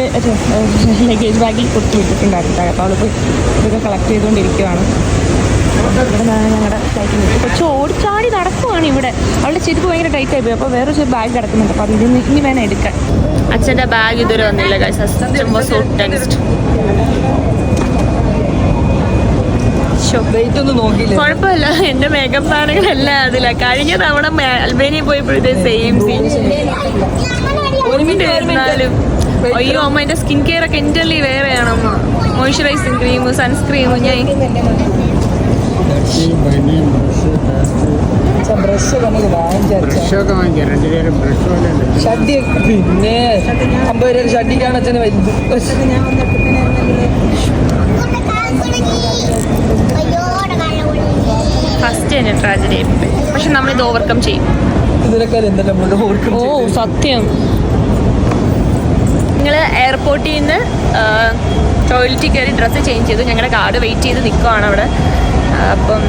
ലഗേജ് ബാഗിൽ കൊടുത്തു വിട്ടിട്ടുണ്ടായിരുന്നു. അപ്പോൾ അവൾ പോയി ഇതൊക്കെ കളക്ട് ചെയ്തുകൊണ്ടിരിക്കുകയാണ്. ഇവിടെ നിന്നാണ് ഞങ്ങളുടെ ഫ്ലൈറ്റിൽ നിൽക്കും. കൊച്ചു ഓടിച്ചാടി നടക്കുവാണ് ഇവിടെ. അവളുടെ ചെരുപ്പ് ഭയങ്കര ടൈറ്റ് ആയിപ്പോയി. അപ്പോൾ വേറെ ഒരു ബാഗ് കിടക്കുന്നുണ്ട്. അപ്പോൾ അത് ഇനി വേണം എടുക്കാൻ. അച്ഛൻ്റെ ബാഗ് ഇതുവരെ വന്നില്ല. കുഴപ്പമില്ല, എൻ്റെ മേക്കപ്പ് സാധനങ്ങളെല്ലാം അതില്ല. കഴിഞ്ഞ തവണ അൽബേനിയ പോയപ്പോഴത്തെ സെയിം സീൻ. ഒരുമിട്ടായിരുന്നാലും അയ്യോ അമ്മ, എൻ്റെ സ്കിൻ കെയർ ഒക്കെ എൻ്റെല്ലി വേറെയാണ് അമ്മ. മോയ്സ്ചറൈസിങ് ക്രീം, സൺസ്ക്രീം, ഞാൻ പിന്നെ 50 രൂപ ഷഡിക്കാണ് അച്ഛന് വലുത്. ഫസ്റ്റ് തന്നെ ട്രാജഡി. പക്ഷെ നമ്മളിത് ഓവർകം ചെയ്യും. ഓ സത്യം. ഞങ്ങൾ എയർപോർട്ടിൽ നിന്ന് ടോയ്ലറ്റിൽ കയറി ഡ്രസ്സ് ചേഞ്ച് ചെയ്തു. ഞങ്ങളുടെ കാർഡ് വെയിറ്റ് ചെയ്ത് നിൽക്കുവാണ് അവിടെ. അപ്പം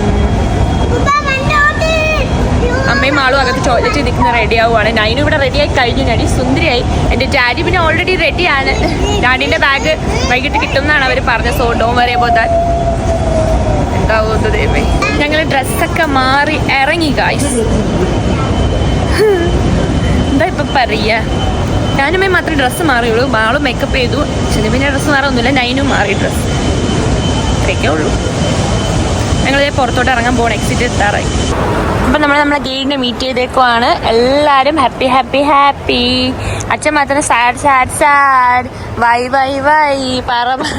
അമ്മയും ആളും അകത്ത് ടോയ്ലറ്റിൽ നിൽക്കുന്ന റെഡി ആവുകയാണ്. നൈനും ഇവിടെ റെഡിയായി കഴിഞ്ഞു. നടി സുന്ദരിയായി. എൻ്റെ ഡാഡി പിന്നെ ഓൾറെഡി റെഡിയാണ്. ഡാഡിൻ്റെ ബാഗ് വൈകിട്ട് കിട്ടുമെന്നാണ് അവർ പറഞ്ഞത്. So don't worry about that. എന്താവുന്നത് ദൈവമേ. ഞങ്ങൾ ഡ്രസ്സൊക്കെ മാറി ഇറങ്ങി ഗായ്സ്. എന്താ ഇപ്പം പറയുക, ഞാനുമേ മാത്രമേ ഡ്രസ്സ് മാറിയുള്ളൂ. മാളും മേക്കപ്പ് ചെയ്തു. ചെന്നുപിന്നെ ഡ്രസ്സ് മാറൊന്നുമില്ല. നൈനും മാറി ഡ്രസ്സ്. ഇത്രയൊക്കെ ഉള്ളൂ. ഞങ്ങളിതേ പുറത്തോട്ട് ഇറങ്ങാൻ പോകണം. എക്സിറ്റ് എത്താറായി. അപ്പം നമ്മളെ ഗൈഡിനെ മീറ്റ് ചെയ്തേക്കുവാണ്. എല്ലാവരും ഹാപ്പി ഹാപ്പി ഹാപ്പി. അച്ഛൻ മാത്രം sad sad sad. Why why why പറ പറ.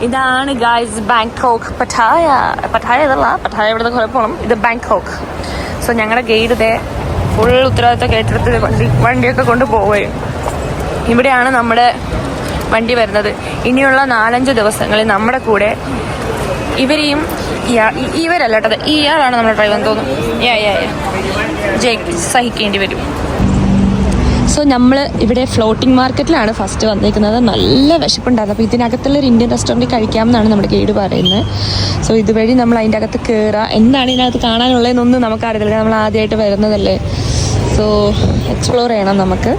ഇതാണ് ഗായ്സ് ബാങ്കോക്ക്. പട്ടായ ഇതല്ല, പട്ടായ ഇവിടുന്ന് കുറേ പോകണം. ഇത് ബാങ്കോക്ക്. സോ ഞങ്ങളുടെ ഗൈഡ് ഇതേ ഫുൾ ഉത്തരവാദിത്തം ഏറ്റെടുത്ത് വണ്ടിയൊക്കെ കൊണ്ട് പോവുകയും. ഇവിടെയാണ് നമ്മുടെ വണ്ടി വരുന്നത്. ഇനിയുള്ള 4-5 ദിവസങ്ങളിൽ നമ്മുടെ കൂടെ ഇവരെയും ഇവരല്ല കേട്ടത്, ഇയാളാണ് നമ്മുടെ ഡ്രൈവർ എന്ന് തോന്നുന്നു. സഹിക്കേണ്ടി വരും. സോ നമ്മൾ ഇവിടെ ഫ്ലോട്ടിംഗ് മാർക്കറ്റിലാണ് ഫസ്റ്റ് വന്നിരിക്കുന്നത്. നല്ല വിശപ്പുണ്ടായിരുന്നു. അപ്പോൾ ഇതിനകത്തുള്ളൊരു ഇന്ത്യൻ റെസ്റ്റോറൻറ്റിൽ കഴിക്കാമെന്നാണ് നമ്മുടെ ഗൈഡ് പറയുന്നത്. സോ ഇതുവഴി നമ്മൾ അതിൻ്റെ അകത്ത് കയറുക. എന്താണ് ഇതിനകത്ത് കാണാനുള്ളതെന്നൊന്നും നമുക്കറിയില്ല. നമ്മൾ ആദ്യമായിട്ട് വരുന്നതല്ലേ. സോ എക്സ്പ്ലോർ ചെയ്യണം നമുക്ക്.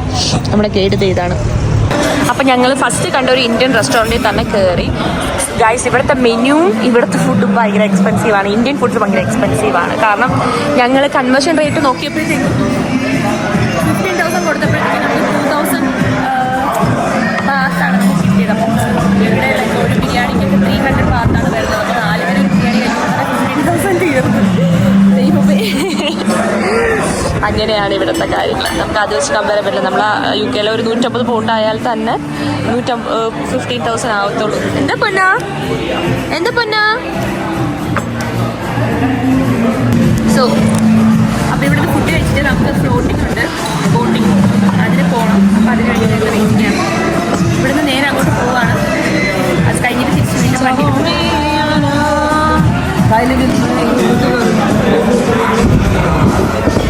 നമ്മുടെ ഗൈഡ് ഇതാണ്. അപ്പം ഞങ്ങൾ ഫസ്റ്റ് കണ്ട ഒരു ഇന്ത്യൻ റെസ്റ്റോറൻറ്റിൽ തന്നെ കയറി. ഗൈസ്, ഇവിടുത്തെ മെനുവും ഇവിടുത്തെ ഫുഡും ഭയങ്കര എക്സ്പെൻസീവാണ്. ഇന്ത്യൻ ഫുഡ്സ് ഭയങ്കര എക്സ്പെൻസീവാണ്. കാരണം ഞങ്ങൾ കൺവേർഷൻ റേറ്റ് നോക്കിയപ്പോഴത്തേക്കും 15,000 കൊടുത്തപ്പോഴത്തേക്കും നമുക്ക് 2,000 ബാത്താണ് നമുക്ക് കിട്ടിയത്. അപ്പം ഇവിടെ ഒരു ബിരിയാണിക്കൊക്കെ 300 ബാത്താണ് വരുന്നത്. അപ്പോൾ 4 പേര് ബിരിയാണി കഴിക്കുമ്പോൾ 15,000 തീർന്നു. അങ്ങനെയാണ് ഇവിടുത്തെ കാര്യങ്ങൾ. നമുക്ക് അത് വെച്ച് കമ്പയർ പറ്റില്ല. നമ്മൾ UK ഒരു 150 പൗണ്ട് ആയാൽ തന്നെ 15,000 ആവത്തുള്ളൂ. എന്താ പൊന്നാ. സോ അപ്പോൾ ഇവിടുത്തെ ഫുഡ് കഴിച്ചിട്ട് നമുക്ക് ഫ്ലോട്ടിംഗ് ഉണ്ട്, ബോട്ടിംഗ്. അതിന് പോകണം. അപ്പോൾ അതിന് വേണ്ടി ഞങ്ങൾ വെയിറ്റ് ചെയ്യണം. ഇവിടുന്ന് നേരെ അങ്ങോട്ട് പോവാണ്. അത് കഴിഞ്ഞിട്ട് തിരിച്ച് വീണ്ടും വണ്ടി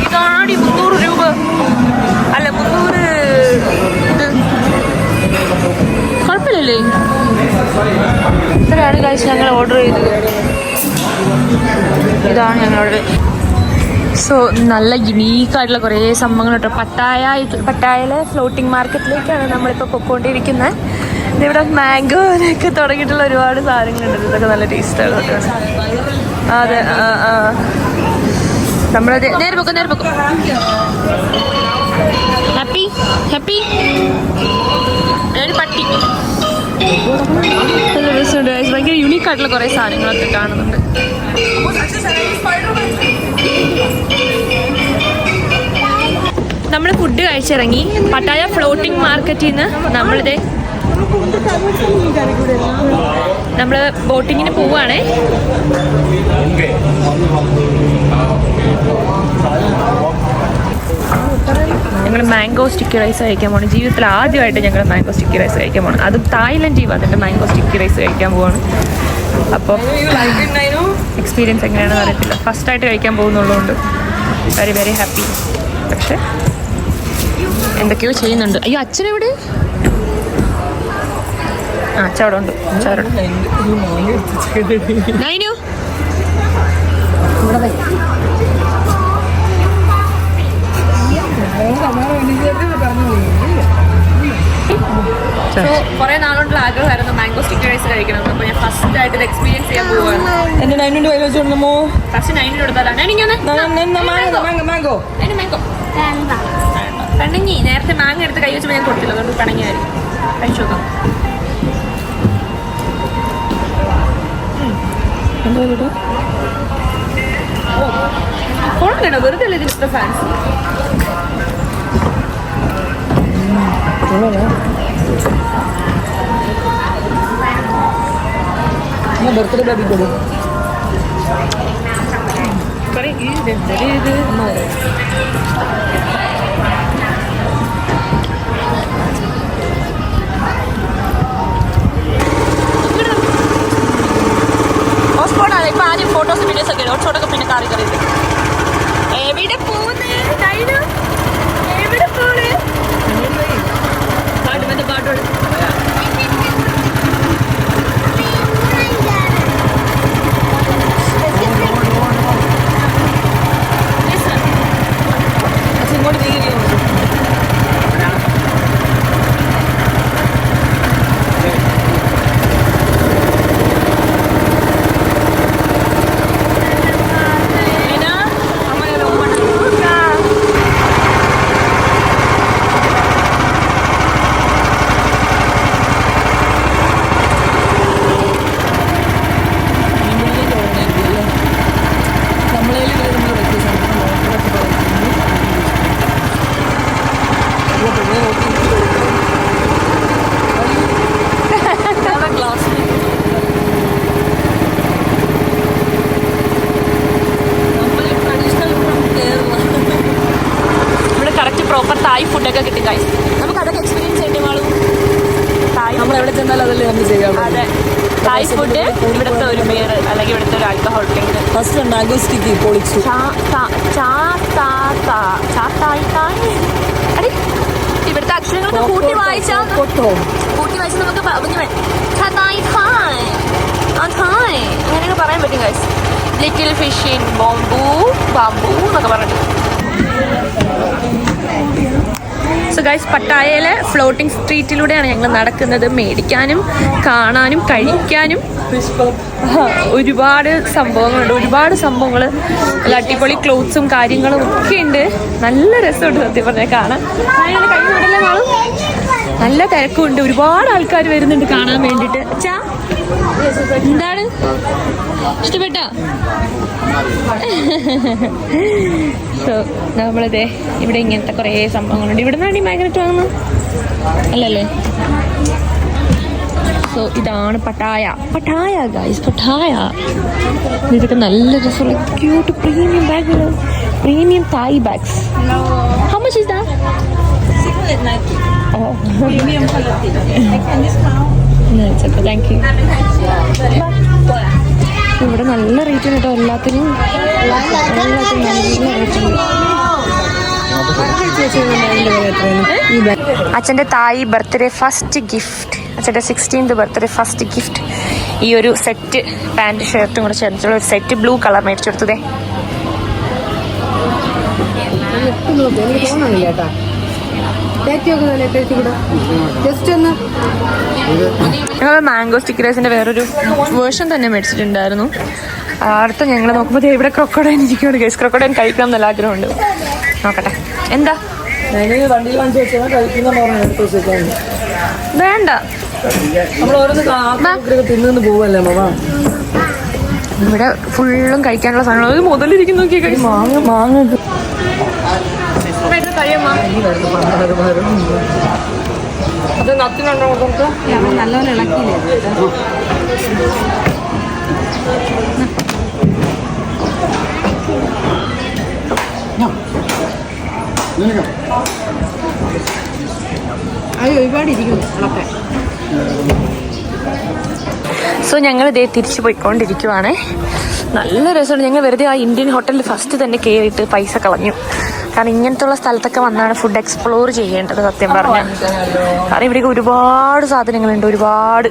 ഇതാണി 300 രൂപ അല്ല 300. ഇത് കുഴപ്പമില്ലല്ലേ? ഇത്രയാണ് കഴിച്ച് ഞങ്ങൾ ഓർഡർ ചെയ്തത്. ഇതാണ് ഞങ്ങളോട്. സോ നല്ല യുണീക്കായിട്ടുള്ള കുറേ സംഭവങ്ങൾ കേട്ടോ. പട്ടായയിലെ ഫ്ലോട്ടിംഗ് മാർക്കറ്റിലേക്കാണ് നമ്മളിപ്പോൾ പൊയ്ക്കൊണ്ടിരിക്കുന്നത്. ഇവിടെ മാംഗോനൊക്കെ തുടങ്ങിയിട്ടുള്ള ഒരുപാട് സാധനങ്ങളുണ്ട്. ഇതൊക്കെ നല്ല ടേസ്റ്റാണ് കേട്ടോ. അതെ നമ്മളത് നേരെ പൊക്കും. ഹാപ്പി ഒരു പട്ടി. നല്ല രസമുണ്ട്. ഭയങ്കര യുണീക്കായിട്ടുള്ള കുറേ സാധനങ്ങളൊക്കെ കാണുന്നുണ്ട്. നമ്മൾ ഫുഡ് കഴിച്ചിറങ്ങി പട്ടായ ഫ്ലോട്ടിംഗ് മാർക്കറ്റിൽ നിന്ന് നമ്മൾ ബോട്ടിങ്ങിന് പോവുകയാണേ. ഞങ്ങൾ മാംഗോ സ്റ്റിക്കി റൈസ് കഴിക്കാൻ പോകണം. ജീവിതത്തിൽ ആദ്യമായിട്ട് ഞങ്ങൾ മാംഗോ സ്റ്റിക്കി റൈസ് കഴിക്കാൻ പോകണം. അതും തായ്ലൻഡ് അതിൻ്റെ മാംഗോ സ്റ്റിക്കി റൈസ് കഴിക്കാൻ പോവാണ്. അപ്പോൾ എക്സ്പീരിയൻസ് എങ്ങനെയാണെന്ന് അറിയത്തില്ല. ഫസ്റ്റായിട്ട് കഴിക്കാൻ പോകുന്നുള്ളതുകൊണ്ട് വെരി വെരി ഹാപ്പി. പക്ഷെ എന്തൊക്കെയോ ചെയ്യുന്നുണ്ട്. അയ്യോ അച്ഛനെവിടെ? ആ അച്ഛൻ അവിടെ ഉണ്ട്. നൈനു കുറെ നാളുകൊണ്ടുള്ള ആഗ്രഹമായിരുന്നു മാംഗോ സ്റ്റിക്കി റൈസ് കഴിക്കണം. അപ്പോൾ ഞാൻ ഫസ്റ്റ് ആയിട്ട് എക്സ്പീരിയൻസ് ചെയ്യാൻ പോവുകയാണ്. എന്റെ 9 കയ്യിൽ വെച്ചോണ്ടോ? ഫസ്റ്റ് 9 കൊടുത്താലോ? മാംഗോ പെണ്ണങ്ങി നേരത്തെ മാങ്ങ എടുത്ത് കൈ വെച്ചപ്പോൾ ഞാൻ കൊടുത്തില്ല, അതുകൊണ്ട് പിണങ്ങിയായിരിക്കും. കഴിച്ചു നോക്കാം. കൊള്ളാം, വെറുതെ അല്ലേ ഇതിൽ ഇത്ര ഫാൻസി. ബർത്ത്ഡേ ബേബി കൊടുക്കും. ഹോട്ട്സ്പോട്ടാണ്. ഇപ്പം ആദ്യം ഫോട്ടോസ് വീഡിയോസ് ഒക്കെ ഹോട്ട്സ്പോട്ടൊക്കെ പിന്നെ കാറി കറിയത്. എവിടെ പോകുന്നേ? എവിടെ പോണേ? പാട്ട് പാട്ടോട് ഇങ്ങോട്ട് നീങ്ങി. തായ് ഫുഡൊക്കെ കിട്ടി ഗൈസ്. നമുക്ക് അതൊക്കെ എക്സ്പീരിയൻസ് ചെയ്യേണ്ടി മാളും. നമ്മൾ എവിടെ ചെന്നാലും അതല്ലേ നമുക്ക് ചെയ്യാം. അതെ, തായ് ഫുഡ്, ഇവിടുത്തെ ഒരു ബിയർ അല്ലെങ്കിൽ ഇവിടുത്തെ ഒരു alcohol drink. First mango sticky പൊളിച്ചു. ഇവിടുത്തെ അക്ഷരങ്ങളൊക്കെ കൂട്ടി വായിച്ചാൽ നമുക്ക് അങ്ങനെയൊക്കെ പറയാൻ പറ്റും guys. Little fish in bamboo എന്നൊക്കെ പറഞ്ഞിട്ട്. സോ ഗൈസ്, പട്ടായയിലെ ഫ്ലോട്ടിംഗ് സ്ട്രീറ്റിലൂടെയാണ് ഞങ്ങൾ നടക്കുന്നത്. മേടിക്കാനും കാണാനും കഴിക്കാനും ഒരുപാട് സംഭവങ്ങളുണ്ട്. ഒരുപാട് സംഭവങ്ങൾ, നല്ല അടിപൊളി ക്ലോത്ത്സും കാര്യങ്ങളും ഒക്കെ ഉണ്ട്. നല്ല രസമുണ്ട് സത്യം പറഞ്ഞാൽ കാണാൻ. കഴിഞ്ഞ നാളും നല്ല തിരക്കുണ്ട്. ഒരുപാട് ആൾക്കാർ വരുന്നുണ്ട് കാണാൻ വേണ്ടിയിട്ട്. അച്ഛാ എന്താണ് ഇഷ്ടപ്പെട്ടോ? സോ നമ്മളിതേ ഇവിടെ ഇങ്ങനത്തെ കുറേ സംഭവങ്ങളുണ്ട്. ഇവിടെ നിന്നാണ് ഈ മാഗ്നറ്റ് വാങ്ങുന്നത് അല്ലല്ലേ? സോ ഇതാണ് പട്ടായ ഗൈസ്, പട്ടായ. ഇതൊക്കെ നല്ല രസമുള്ള ക്യൂട്ട് പ്രീമിയം ബാഗുകൾ, premium Thai bags. How much is that? Oh. Premium quality. I can discount. No, it's okay. Thank you. ഇവിടെ നല്ല റേറ്റ് കേട്ടോ എല്ലാത്തിനും. അച്ഛൻ്റെ തായ് ബർത്ത്ഡേ ഫസ്റ്റ് ഗിഫ്റ്റ്, അച്ഛൻ്റെ 16th ബർത്ത്ഡേ ഫസ്റ്റ് ഗിഫ്റ്റ് ഈ ഒരു സെറ്റ് പാൻറ് ഷർട്ടും കൂടെ ചേർത്തിട്ടുള്ള ഒരു സെറ്റ് ബ്ലൂ കളർ മേടിച്ചു കൊടുത്തതേ. ഞങ്ങൾ മാംഗോ സ്റ്റിക്കി റൈസിന്റെ വേറൊരു വേർഷൻ തന്നെ മേടിച്ചിട്ടുണ്ടായിരുന്നു. അടുത്ത ഞങ്ങൾ നോക്കുമ്പോൾ ഇവിടെ ക്രൊക്കോഡൈൻ ഇരിക്കുന്നുണ്ട് ഗൈസ്. ക്രൊക്കോഡൈൻ കഴിക്കണം നല്ല ആഗ്രഹമുണ്ട്. നോക്കട്ടെ എന്താ. വേണ്ട, നമ്മൾ ഓരോന്ന് തിന്നു പോവല്ലേ മാമ. ഇവിടെ ഫുള്ളും കഴിക്കാനുള്ള സാധനങ്ങൾ മുതലിരിക്കുന്നു നോക്കി കഴിയും. മാങ്ങ കഴിയമ്മ അത് നത്തിനുണ്ടോ നമുക്ക് നല്ലപോലെ ഇളക്കിയില്ലേ? അത് ഒരുപാട് ഇരിക്കുന്നു ഇളക്കാൻ. സോ ഞങ്ങൾ ഇതേ തിരിച്ചു പോയിക്കൊണ്ടിരിക്കുവാണ്. നല്ല രസമാണ്. ഞങ്ങൾ വെറുതെ ആ ഇന്ത്യൻ ഹോട്ടലിൽ ഫസ്റ്റ് തന്നെ കയറിയിട്ട് പൈസ കളഞ്ഞു. കാരണം ഇങ്ങനത്തുള്ള സ്ഥലത്തൊക്കെ വന്നാണ് ഫുഡ് എക്സ്പ്ലോർ ചെയ്യേണ്ടത് സത്യം പറഞ്ഞാൽ. കാരണം ഇവിടേക്ക് ഒരുപാട് സാധനങ്ങളുണ്ട്, ഒരുപാട്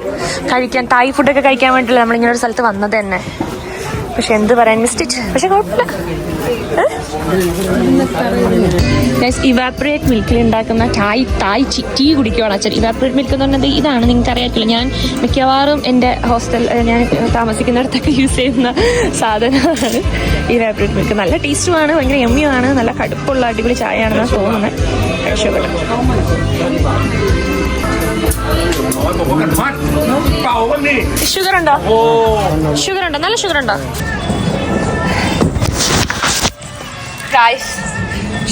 കഴിക്കാൻ. തായ് ഫുഡൊക്കെ കഴിക്കാൻ വേണ്ടിയില്ല നമ്മളിങ്ങനെ ഒരു സ്ഥലത്ത് വന്നത് തന്നെ. പക്ഷെ എന്ത് പറയാൻ മിസ്റ്റേക്ക്, പക്ഷെ കുഴപ്പമില്ല. ഇവാപ്പറേറ്റ് മിൽക്കിൽ ഉണ്ടാക്കുന്ന തായ് ടീ കുടിക്കുവാണ് അച്ഛൻ. ഇവാപ്പറേറ്റ് മിൽക്ക് എന്ന് പറഞ്ഞത് ഇതാണ്, നിങ്ങൾക്ക് അറിയാത്തില്ല. ഞാൻ മിക്കവാറും എൻ്റെ ഹോസ്റ്റൽ ഞാൻ താമസിക്കുന്നിടത്തൊക്കെ യൂസ് ചെയ്യുന്ന സാധനമാണ് ഇവാപ്പറേറ്റ് മിൽക്ക്. നല്ല ടേസ്റ്റുമാണ്, ഭയങ്കര യമ്മിയാണ്, നല്ല കടുപ്പുള്ള അടിപൊളി ചായയാണെന്നാണ് തോന്നുന്നത്. കഴിച്ചോട്ടെ. ഷുഗർ ഉണ്ടോ? ഷുഗർ ഉണ്ടോ? നല്ല ഷുഗർ ഉണ്ടോ?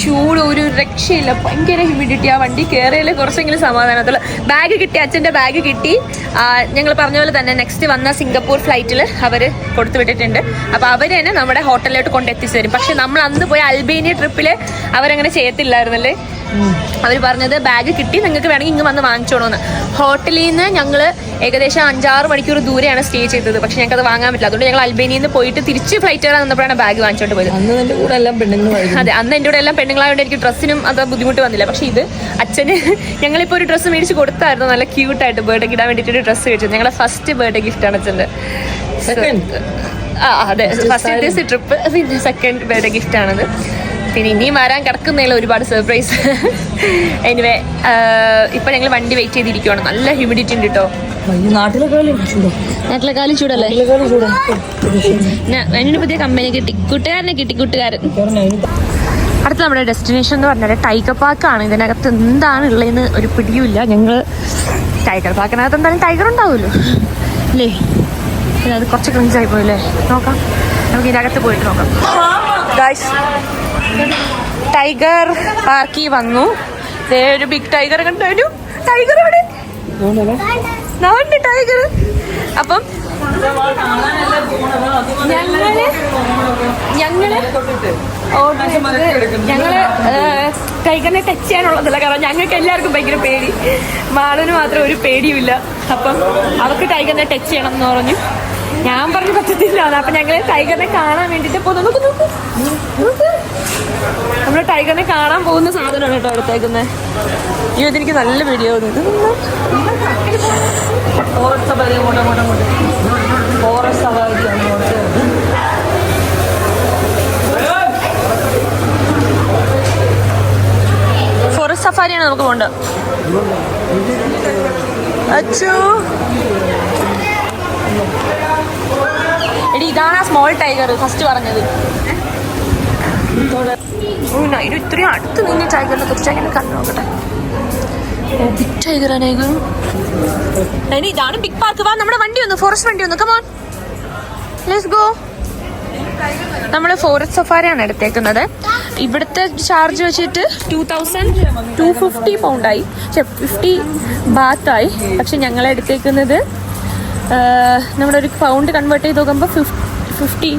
ചൂട് ഒരു രക്ഷയില്ല, ഭയങ്കര ഹ്യൂമിഡിറ്റി. ആ വണ്ടി കയറിയാലേ കുറച്ചെങ്കിലും സമാധാനത്തുള്ള. ബാഗ് കിട്ടി, അച്ഛൻ്റെ ബാഗ് കിട്ടി. ഞങ്ങൾ പറഞ്ഞ പോലെ തന്നെ നെക്സ്റ്റ് വന്ന സിംഗപ്പൂർ ഫ്ലൈറ്റിൽ അവർ കൊടുത്തു വിട്ടിട്ടുണ്ട്. അപ്പോൾ അവർ തന്നെ നമ്മുടെ ഹോട്ടലിലോട്ട് കൊണ്ടെത്തിച്ചു തരും. പക്ഷെ നമ്മൾ അന്ന് പോയ അൽബേനിയ ട്രിപ്പിൽ അവരങ്ങനെ ചെയ്യത്തില്ലായിരുന്നല്ലേ. അവർ പറഞ്ഞത് ബാഗ് കിട്ടി, നിങ്ങൾക്ക് വേണമെങ്കിൽ ഇങ്ങ് വന്ന് വാങ്ങിച്ചോളൂന്ന്. ഹോട്ടലിൽ നിന്ന് ഞങ്ങൾ ഏകദേശം 5-6 മണിക്കൂർ ദൂരെയാണ് സ്റ്റേ ചെയ്തത്. പക്ഷെ ഞങ്ങൾക്ക് അത് വാങ്ങാൻ പറ്റില്ല. അതുകൊണ്ട് ഞങ്ങൾ അൽബേനിയിൽ നിന്ന് പോയിട്ട് തിരിച്ച് ഫ്ലൈറ്റ് കയറാൻ നിന്നപ്പോഴാണ് ബാഗ് വാങ്ങിച്ചോണ്ട് പോയത്. അന്ന് എൻ്റെ കൂടെ എല്ലാം പെണ്ണുങ്ങളായിരുന്നു. അതെ, അന്ന് എൻ്റെ കൂടെ എല്ലാം പെണ്ണുങ്ങളായതുകൊണ്ട് എനിക്ക് ഡ്രസ്സിനും അത് ബുദ്ധിമുട്ട് വന്നില്ല. പക്ഷേ ഇത് അച്ഛന് ഞങ്ങളിപ്പോൾ ഒരു ഡ്രസ്സ് മേടിച്ച് കൊടുത്തായിരുന്നു, നല്ല ക്യൂട്ടായിട്ട് ബർത്ത്ഡേക്ക് ഇടാൻ വേണ്ടിയിട്ട് ഒരു ഡ്രസ്സ് മേടിച്ചത്. ഞങ്ങളെ ഫസ്റ്റ് ബർത്ത്ഡേ ഗിഫ്റ്റാണ് അച്ഛൻ്റെ. അതെ, ഫസ്റ്റ് ട്രിപ്പ്, പിന്നെ സെക്കൻഡ് ബർത്ത്ഡേ ഗിഫ്റ്റാണത്. പിന്നെ ഇനിയും വരാൻ കിടക്കുന്നതിൽ ഒരുപാട് സർപ്രൈസ്. എനിവേ ഇപ്പം ഞങ്ങൾ വണ്ടി വെയിറ്റ് ചെയ്തിരിക്കുവാണ്. നല്ല ഹ്യൂമിഡിറ്റി ഉണ്ട് കേട്ടോ. നാട്ടിലെക്കാളും ചൂടല്ലേ? അതിനൊരു പുതിയ കമ്പനി കിട്ടി, കൂട്ടുകാരനെ കിട്ടി, കൂട്ടുകാരൻ. അടുത്ത നമ്മുടെ ഡെസ്റ്റിനേഷൻ എന്ന് പറഞ്ഞാൽ ടൈഗർ പാർക്കാണ്. ഇതിനകത്ത് എന്താണ് ഉള്ളതെന്ന് ഒരു പിടിയുമില്ല. ഞങ്ങൾ ടൈഗർ പാർക്കിനകത്ത് എന്തായാലും ടൈഗർ ഉണ്ടാവുമല്ലോ അല്ലേ? അത് കുറച്ച് ക്രിഞ്ചായി പോയില്ലേ? നോക്കാം, നമുക്ക് ഇതിനകത്ത് പോയിട്ട് നോക്കാം. ഗായ്സ്, ടൈഗർ പാർക്കിൽ വന്നു. ഒരു ബിഗ് ടൈഗർ കണ്ടു. ടൈഗർ ഇവിടെ ടൈഗർ. അപ്പം ഞങ്ങള് ടൈഗറിനെ ടച്ച് ചെയ്യാനുള്ളതല്ല, കാരണം ഞങ്ങൾക്ക് എല്ലാവർക്കും ഭയങ്കര പേടി. മാളന് മാത്രം ഒരു പേടിയുമില്ല. അപ്പം അവർക്ക് ടൈഗറിനെ ടച്ച് ചെയ്യണം എന്ന് പറഞ്ഞു. ഞാൻ പറഞ്ഞു പറ്റത്തില്ല. അപ്പം ഞങ്ങൾ ടൈഗറിനെ കാണാൻ വേണ്ടിയിട്ട് പോകുന്നു. നമ്മൾ ടൈഗറിനെ കാണാൻ പോകുന്ന സാധനമാണ് കേട്ടോ എടുത്തേക്കുന്നത്. ഇതെനിക്ക് നല്ല വീഡിയോ ഫോറസ്റ്റ് സഫാരി ഫോറസ്റ്റ് സഫാരിയാണ് നമുക്ക് പോകേണ്ടത്. അച്ഛോ എടി, ഇതാണ് ആ സ്മോൾ ടൈഗർ ഫസ്റ്റ് പറഞ്ഞത്. ഇത് ഇത്രയും അടുത്ത് നിന്ന് ടൈഗറിനെ കുറിച്ച് അങ്ങനെ കണ്ടു നോക്കട്ടെ. ബിഗ് ടൈഗറാണ്. ഇനി ഇതാണ് ബിഗ് പാർക്ക്. വാ, നമ്മുടെ വണ്ടി ഒന്ന്, ഫോറസ്റ്റ് വണ്ടി ഒന്ന്. Come on, let's go. നമ്മൾ ഫോറസ്റ്റ് സഫാരിയാണ് എടുത്തേക്കുന്നത്. ഇവിടുത്തെ ചാർജ് വെച്ചിട്ട് 2,250 പൗണ്ടായി, 50 ബാത്തായി. പക്ഷെ ഞങ്ങളെ എടുത്തേക്കുന്നത് നമ്മുടെ ഒരു പൗണ്ട് കൺവേർട്ട് ചെയ്ത് നോക്കുമ്പോൾ 50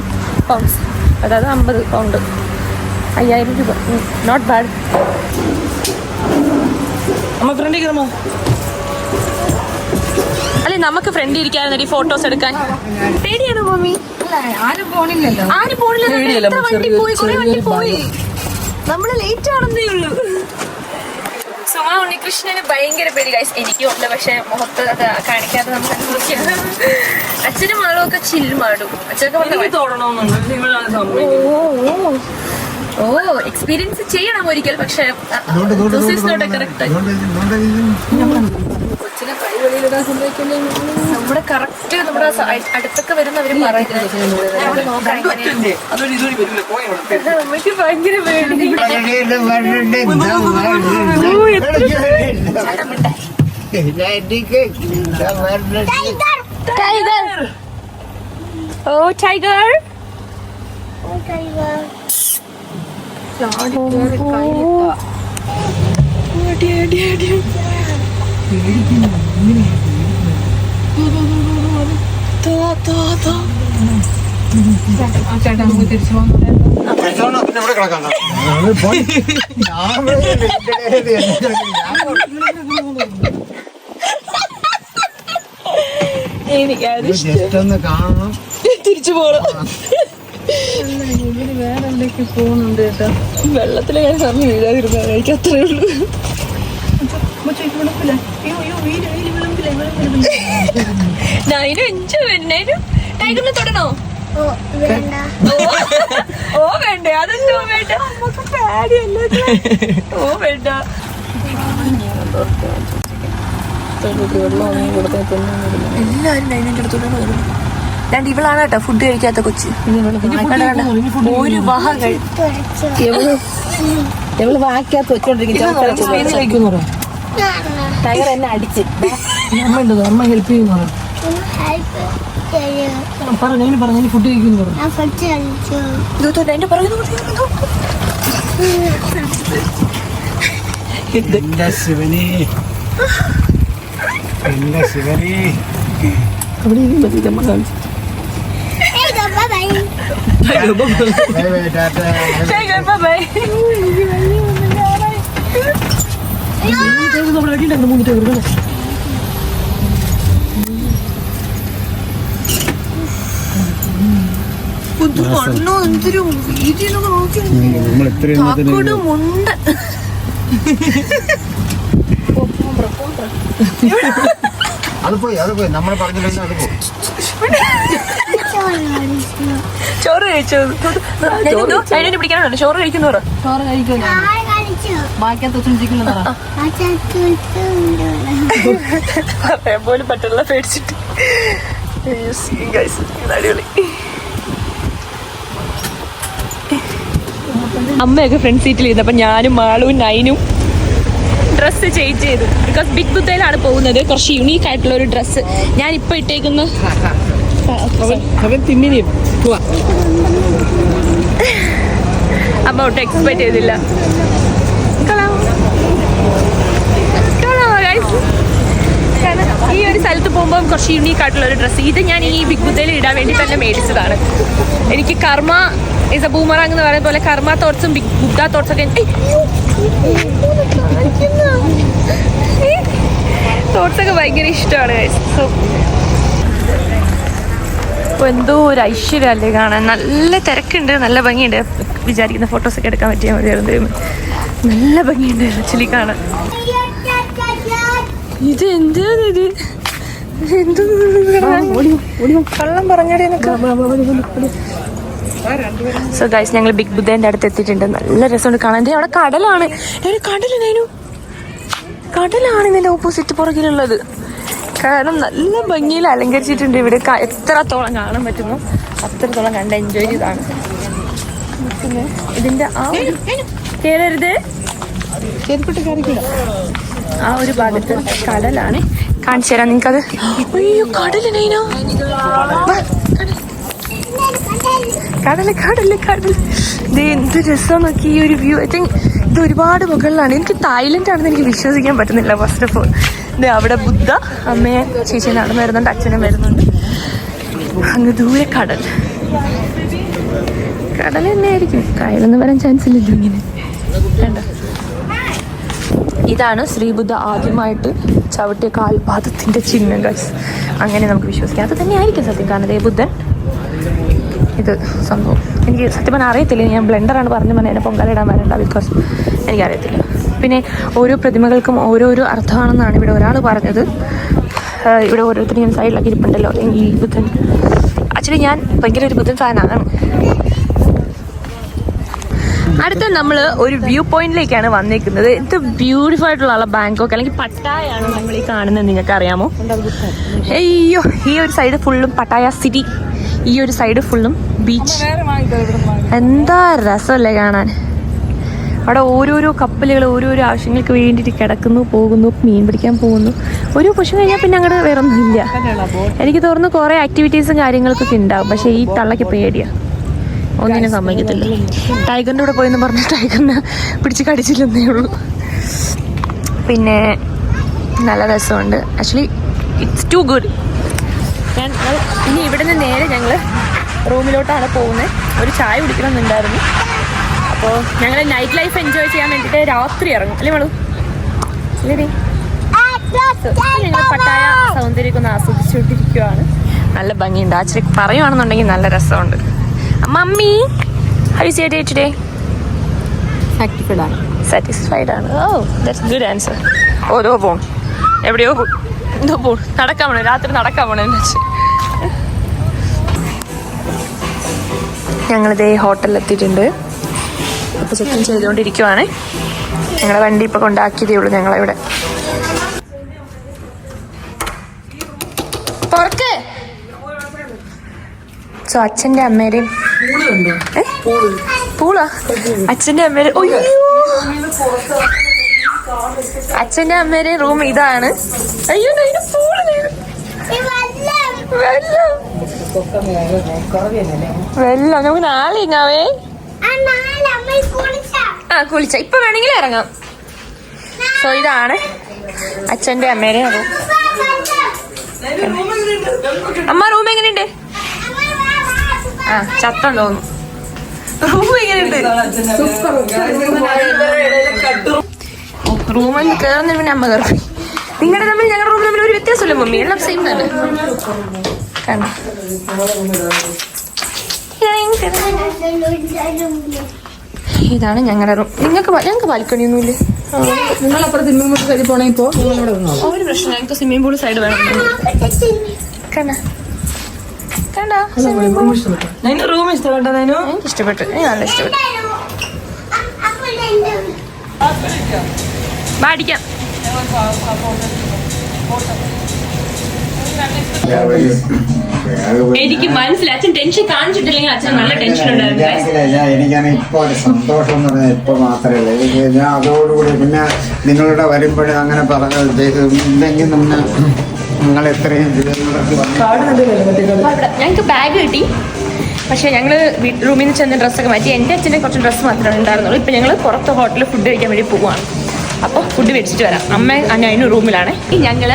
പൗണ്ട്സ്, അതായത് 50 പൗണ്ട്, 5,000 രൂപ. Not bad. അല്ലെ, നമുക്ക് ഫ്രണ്ട് ഇരിക്കാറുണ്ട് ഈ ഫോട്ടോസ് എടുക്കാൻ. പേടിയാണോ മമ്മി? ആരും പോണില്ലല്ലോ. ആരും പോണില്ല. വണ്ടി പോയി, കുറെ വണ്ടി പോയി. നമ്മള് ലേറ്റ് ആണെന്നേ ഉള്ളൂ. സുമ ഉണ്ണികൃഷ്ണന് ഭയങ്കര പേടി ഗൈസ്. എനിക്കും ഉണ്ട്, പക്ഷെ മുഖത്ത് അത് കാണിക്കാതെ നമുക്ക് അനുഭവിക്കാം. അച്ഛനും മാളും ഒക്കെ ചില്ലുമാടും. അച്ഛനൊക്കെ എക്സ്പീരിയൻസ് ചെയ്യണം ഒരിക്കൽ, പക്ഷെ കൊച്ചിനെ കൈവെളിയിലിടാൻ സംഭവിക്കില്ലേ? നമ്മുടെ കറക്റ്റ് നമ്മുടെ അടുത്തൊക്കെ വരുന്നവര് പറയുന്നത് അമ്മയ്ക്ക് ഭയങ്കര പേടി. ഓ ടൈഗർ. എനിക്കത് ഒന്ന് കാണണം. തിരിച്ചു പോണം. വേറെ എവിടേക്ക് പോകുന്നുണ്ട് കേട്ടോ. വെള്ളത്തിൽ ഞാൻ സമയം വീഴാതിരുന്ന എനിക്ക് അത്രേ ഉള്ളൂ. ടൈഗറിനെ തൊടണോ? ഓ വേണ്ടേ, അതെന്തോ വേണ്ട, നമുക്ക് പേടിയല്ലേ. ഓ വേണ്ട. എല്ലാരും നൈനിന്റെ അടുത്തോട്ടാണ് വരുന്നത്. രണ്ട് ഇവളാണ് കേട്ടോ ഫുഡ് കഴിക്കാത്ത കൊച്ച്. ഒരു വഹ ഞങ്ങള് വാക്കകത്ത് വെച്ചോണ്ടിരിക്കും. ടൈഗർ എന്നെ അടിച്ച്. അമ്മ ഹെൽപ്പ് ചെയ്യുന്നു പറഞ്ഞു ഫുഡ് കഴിക്കുന്നു പറഞ്ഞു. എന്റെ പറയുന്നു. എന്റെ ശിവനെ, എന്റെ ശിവനെ. അവിടെ ഇരിക്കുമ്പോ കാണിച്ചു മൂന്ന് ടൈഗർ. നമ്മൾ ഇത്രയും മുണ്ട് അത് പോയി നമ്മൾ പറഞ്ഞില്ലെങ്കിൽ അത് പോയി. ചോറ് കഴിച്ചോ? അതിനെ പിടിക്കാനുണ്ടോ? ചോറ് കഴിക്കുന്നവരോ? ചോറ് കഴിക്കും. വാക്കകത്ത് വെച്ചോണ്ടിരിക്കുന്ന പറയാൻ പോലും പറ്റുള്ള പേടിച്ചിട്ട്. അടിപൊളി. അമ്മയൊക്കെ ഫ്രണ്ട് സീറ്റിൽ ഇരുന്നു. അപ്പം ഞാനും മാളും നൈനും ഡ്രസ്സ് ചേഞ്ച് ചെയ്തു. ബിക്കോസ് ബിഗ് ബുദ്ധയിലാണ് പോകുന്നത്. കുറച്ച് യുണീക്ക് ആയിട്ടുള്ള ഒരു ഡ്രസ്സ് ഞാൻ ഇപ്പൊ ഇട്ടേക്കുന്ന. അമ്മ ഒട്ടും എക്സ്പെക്ട് ചെയ്തില്ല. ഈ ഒരു സ്ഥലത്ത് പോകുമ്പോൾ കുറച്ച് യുണീക്ക് ആയിട്ടുള്ള ഒരു ഡ്രസ്സ്. ഇത് ഞാൻ ഈ ബിഗ് ബുദ്ധയിൽ ഇടാൻ വേണ്ടി തന്നെ മേടിച്ചതാണ്. എനിക്ക് കർമ്മ ഇസ് എ ബൂമറാങ് എന്ന് പറയുന്ന പോലെ കർമ്മ തോട്ട്സും ബിഗ് ബുദ്ധ തോട്ട്സ് ഒക്കെ തോട്ട്സ് ഒക്കെ ഭയങ്കര ഇഷ്ടമാണ്. സോ അപ്പോൾ എന്തോ ഒരു ഐശ്വര്യമല്ലേ കാണാൻ. നല്ല തിരക്കുണ്ട്, നല്ല ഭംഗിയുണ്ട്. വിചാരിക്കുന്ന ഫോട്ടോസൊക്കെ എടുക്കാൻ പറ്റിയാൽ മതിയായിരുന്നു. നല്ല ഭംഗിയുണ്ട് ആക്ച്വലി കാണാൻ. ഇത് എന്ത് കള്ളം പറഞ്ഞടേ. സോ ഗൈസ്, ഞങ്ങൾ ബിഗ് ബുദ്ധേൻ്റെ അടുത്ത് എത്തിയിട്ടുണ്ട്. നല്ല രസമുണ്ട് കാണാൻ. അവിടെ കടലാണ്. കടലാണ് ഇതിൻ്റെ ഓപ്പോസിറ്റ് പുറകിലുള്ളത്. കാരണം നല്ല ഭംഗിയിൽ അലങ്കരിച്ചിട്ടുണ്ട്. ഇവിടെ എത്രത്തോളം കാണാൻ പറ്റുന്നു അത്രത്തോളം കണ്ട് എൻജോയ് ചെയ്താണ്. പിന്നെ ഇതിൻ്റെ ആ ഒരു കേറരുത്, ആ ഒരു ഭാഗത്ത് കടലാണ്. കാണിച്ചു തരാം നിങ്ങൾക്കത്. അയ്യോ കടലിനോ, കടല്. ഇത് എന്ത് രസം നോക്കി ഈ ഒരു വ്യൂ. ഐ തിങ്ക് ഇത് ഒരുപാട് മുകളിലാണ്. എനിക്ക് തായ്ലൻഡ് ആണെന്ന് എനിക്ക് വിശ്വസിക്കാൻ പറ്റുന്നില്ല. ഫസ്റ്റ് ഓഫ് ഓൾ ഇത് അവിടെ ബുദ്ധ, അമ്മയെ ചേച്ചി നടന്നു വരുന്നുണ്ട്, അച്ഛനും വരുന്നുണ്ട്. അങ്ങ് ദൂരെ കടൽ തന്നെ ആയിരിക്കും. കായലൊന്നും വരാൻ ചാൻസ് ഇല്ലല്ലോ ഇങ്ങനെ. കണ്ടോ, ഇതാണ് ശ്രീബുദ്ധ ആദ്യമായിട്ട് ചവിട്ടിയ കാൽപാദത്തിൻ്റെ ചിഹ്നം ഗൈസ്. അങ്ങനെ നമുക്ക് വിശ്വസിക്കാം. അത് തന്നെ ആയിരിക്കും സത്യം. കാരണം ദേ ബുദ്ധൻ ഇത് സംഭവം എനിക്ക് സത്യം പറഞ്ഞാൽ അറിയത്തില്ല. ഞാൻ ബ്ലെൻഡറാണ് പറഞ്ഞു എന്നെ പൊങ്കാലിടാൻ വരണ്ട. ബിക്കോസ് എനിക്കറിയത്തില്ല. പിന്നെ ഓരോ പ്രതിമകൾക്കും ഓരോരോ അർത്ഥമാണെന്നാണ് ഇവിടെ ഒരാൾ പറഞ്ഞത്. ഇവിടെ ഓരോരുത്തരും ഞാൻ സൈഡിലൊക്കെ ഇരിപ്പുണ്ടല്ലോ ഈ ബുദ്ധൻ. ആക്ച്വലി ഞാൻ ഭയങ്കര ഒരു ബുദ്ധൻ ഫാനാണ്. അടുത്ത നമ്മൾ ഒരു വ്യൂ പോയിന്റിലേക്കാണ് വന്നിരിക്കുന്നത്. ഇത് ബ്യൂട്ടിഫുൾ ആയിട്ടുള്ള ബാങ്കോക്ക് അല്ലെങ്കിൽ പട്ടായാണ് നമ്മൾ ഈ കാണുന്നത്. നിങ്ങൾക്ക് അറിയാമോ? അയ്യോ, ഈ ഒരു സൈഡ് ഫുള്ളും പട്ടായ സിറ്റി, ഈ ഒരു സൈഡ് ഫുള്ളും ബീച്ച്. എന്താ രസമല്ലേ കാണാൻ. അവിടെ ഓരോരോ കപ്പലുകൾ ഓരോരോ ആവശ്യങ്ങൾക്ക് വേണ്ടിയിട്ട് കിടക്കുന്നു, പോകുന്നു, മീൻ പിടിക്കാൻ പോകുന്നു. ഒരു വർഷം കഴിഞ്ഞാൽ പിന്നെ അങ്ങോട്ട് വേറെ ഒന്നുമില്ല. എനിക്ക് തോന്നുന്നു കുറേ ആക്ടിവിറ്റീസും കാര്യങ്ങൾക്കൊക്കെ ഉണ്ടാവും. പക്ഷേ ഈ തള്ളയ്ക്ക് പേടിയാണ്, ഒന്നിനും സമ്മതിക്കത്തില്ല. ടൈഗറിൻ്റെ കൂടെ പോയെന്ന് പറഞ്ഞ് ടൈഗറിനെ പിടിച്ച് കടിച്ചില്ലെന്നേ ഉള്ളൂ. പിന്നെ നല്ല രസമുണ്ട്. Actually it's too good. ഇനി ഇവിടെ നിന്ന് നേരെ ഞങ്ങൾ റൂമിലോട്ടാണ് പോകുന്നത്. ഒരു ചായ കുടിക്കണമെന്നുണ്ടായിരുന്നു. അപ്പോൾ ഞങ്ങൾ നൈറ്റ് ലൈഫ് എൻജോയ് ചെയ്യാൻ വേണ്ടിയിട്ട് രാത്രി ഇറങ്ങും അല്ലേ മേളു? ഞങ്ങൾ പട്ടായ സൗന്ദര്യമൊക്കെ ഒന്ന് ആസ്വദിച്ചുകൊണ്ടിരിക്കുകയാണ്. നല്ല ഭംഗിയുണ്ട്. ആക്ച്വലി പറയുവാണെന്നുണ്ടെങ്കിൽ നല്ല രസമുണ്ട്. Mummy how you say day today? Satisfied ആണ്. Oh that's good answer. ഓരോ പോൺ എവിടെയോ എന്തോ പോൺ നടക്കാൻ പോണേ, രാത്രി നടക്കാൻ പോണേ. ഞങ്ങളിതേ ഹോട്ടലിൽ എത്തിയിട്ടുണ്ട്. ഇപ്പോൾ ചെക്കിൻ ചെയ്തുകൊണ്ടിരിക്കുവാണ്. ഞങ്ങളുടെ വണ്ടി ഇപ്പോൾ കൊണ്ടാക്കിയതേ ഉള്ളൂ ഞങ്ങളിവിടെ. പുറക്ക് സോ അച്ഛൻ്റെ അമ്മേടെയും പൂളാ അച്ഛൻ്റെ അമ്മേടെ അച്ഛൻ്റെ അമ്മേടെയും റൂം ഇതാണ്. അയ്യോ വെള്ളം നമുക്ക് നാളെ ഇങ്ങാവേ. ആ കുളിച്ച ഇപ്പൊ വേണമെങ്കിൽ ഇറങ്ങാം. സോ ഇതാണ് അച്ഛൻ്റെ അമ്മേടെയും റൂം. അമ്മ റൂം എങ്ങനെയുണ്ട്? ആ ചത്തോണ്ട് തോന്നുന്നു. റൂം എങ്ങനെയുണ്ട്? റൂമിൽ കയറുന്ന പിന്നെ അമ്മ കയറി. നിങ്ങളുടെ തമ്മിൽ ഞങ്ങളുടെ റൂമിൽ തമ്മിൽ ഒരു വ്യത്യാസമില്ല മമ്മി, എല്ലാം സെയിം തന്നെ. ഇതാണ് ഞങ്ങളുടെ റൂം. ഞങ്ങൾക്ക് ബാൽക്കണിയൊന്നുമില്ല. ഒരു പ്രശ്നം, ഞങ്ങൾക്ക് സ്വിമ്മിംഗ് പൂൾ സൈഡ് വേണം. റൂം ഇഷ്ടപ്പെട്ടു? എനിക്ക് ഇഷ്ടപ്പെട്ടു, എനിക്ക് നല്ല ഇഷ്ടപ്പെട്ടു. പാടിക്കാം. എനിക്ക് മനസ്സിലായി. അച്ഛൻ ടെൻഷൻ കാണിച്ചിട്ടില്ലെങ്കിൽ അച്ഛൻ നല്ല ടെൻഷൻ ഉണ്ടായിരുന്നു. എനിക്കാണ് ഇപ്പൊ ഒരു സന്തോഷം എന്ന് പറഞ്ഞാൽ ഇപ്പൊ മാത്രമല്ല, ഞാൻ അതോടുകൂടി പിന്നെ നിങ്ങളുടെ വരുമ്പോഴേ അങ്ങനെ പറഞ്ഞില്ലെങ്കിൽ നിങ്ങൾ എത്രയും ഞങ്ങൾക്ക് ബാഗ് കിട്ടി. പക്ഷേ ഞങ്ങൾ റൂമിൽ നിന്ന് ചെന്ന് ഡ്രസ്സൊക്കെ മാറ്റി. എൻ്റെ അച്ഛൻ്റെ കുറച്ച് ഡ്രസ്സ് മാത്രമേ ഉണ്ടായിരുന്നുള്ളൂ. ഇപ്പം ഞങ്ങൾ പുറത്ത് ഹോട്ടലിൽ ഫുഡ് കഴിക്കാൻ വേണ്ടി പോവുകയാണ്. അപ്പോൾ ഫുഡ് മേടിച്ചിട്ട് വരാം. അമ്മ അതിന് റൂമിലാണ്. ഞങ്ങൾ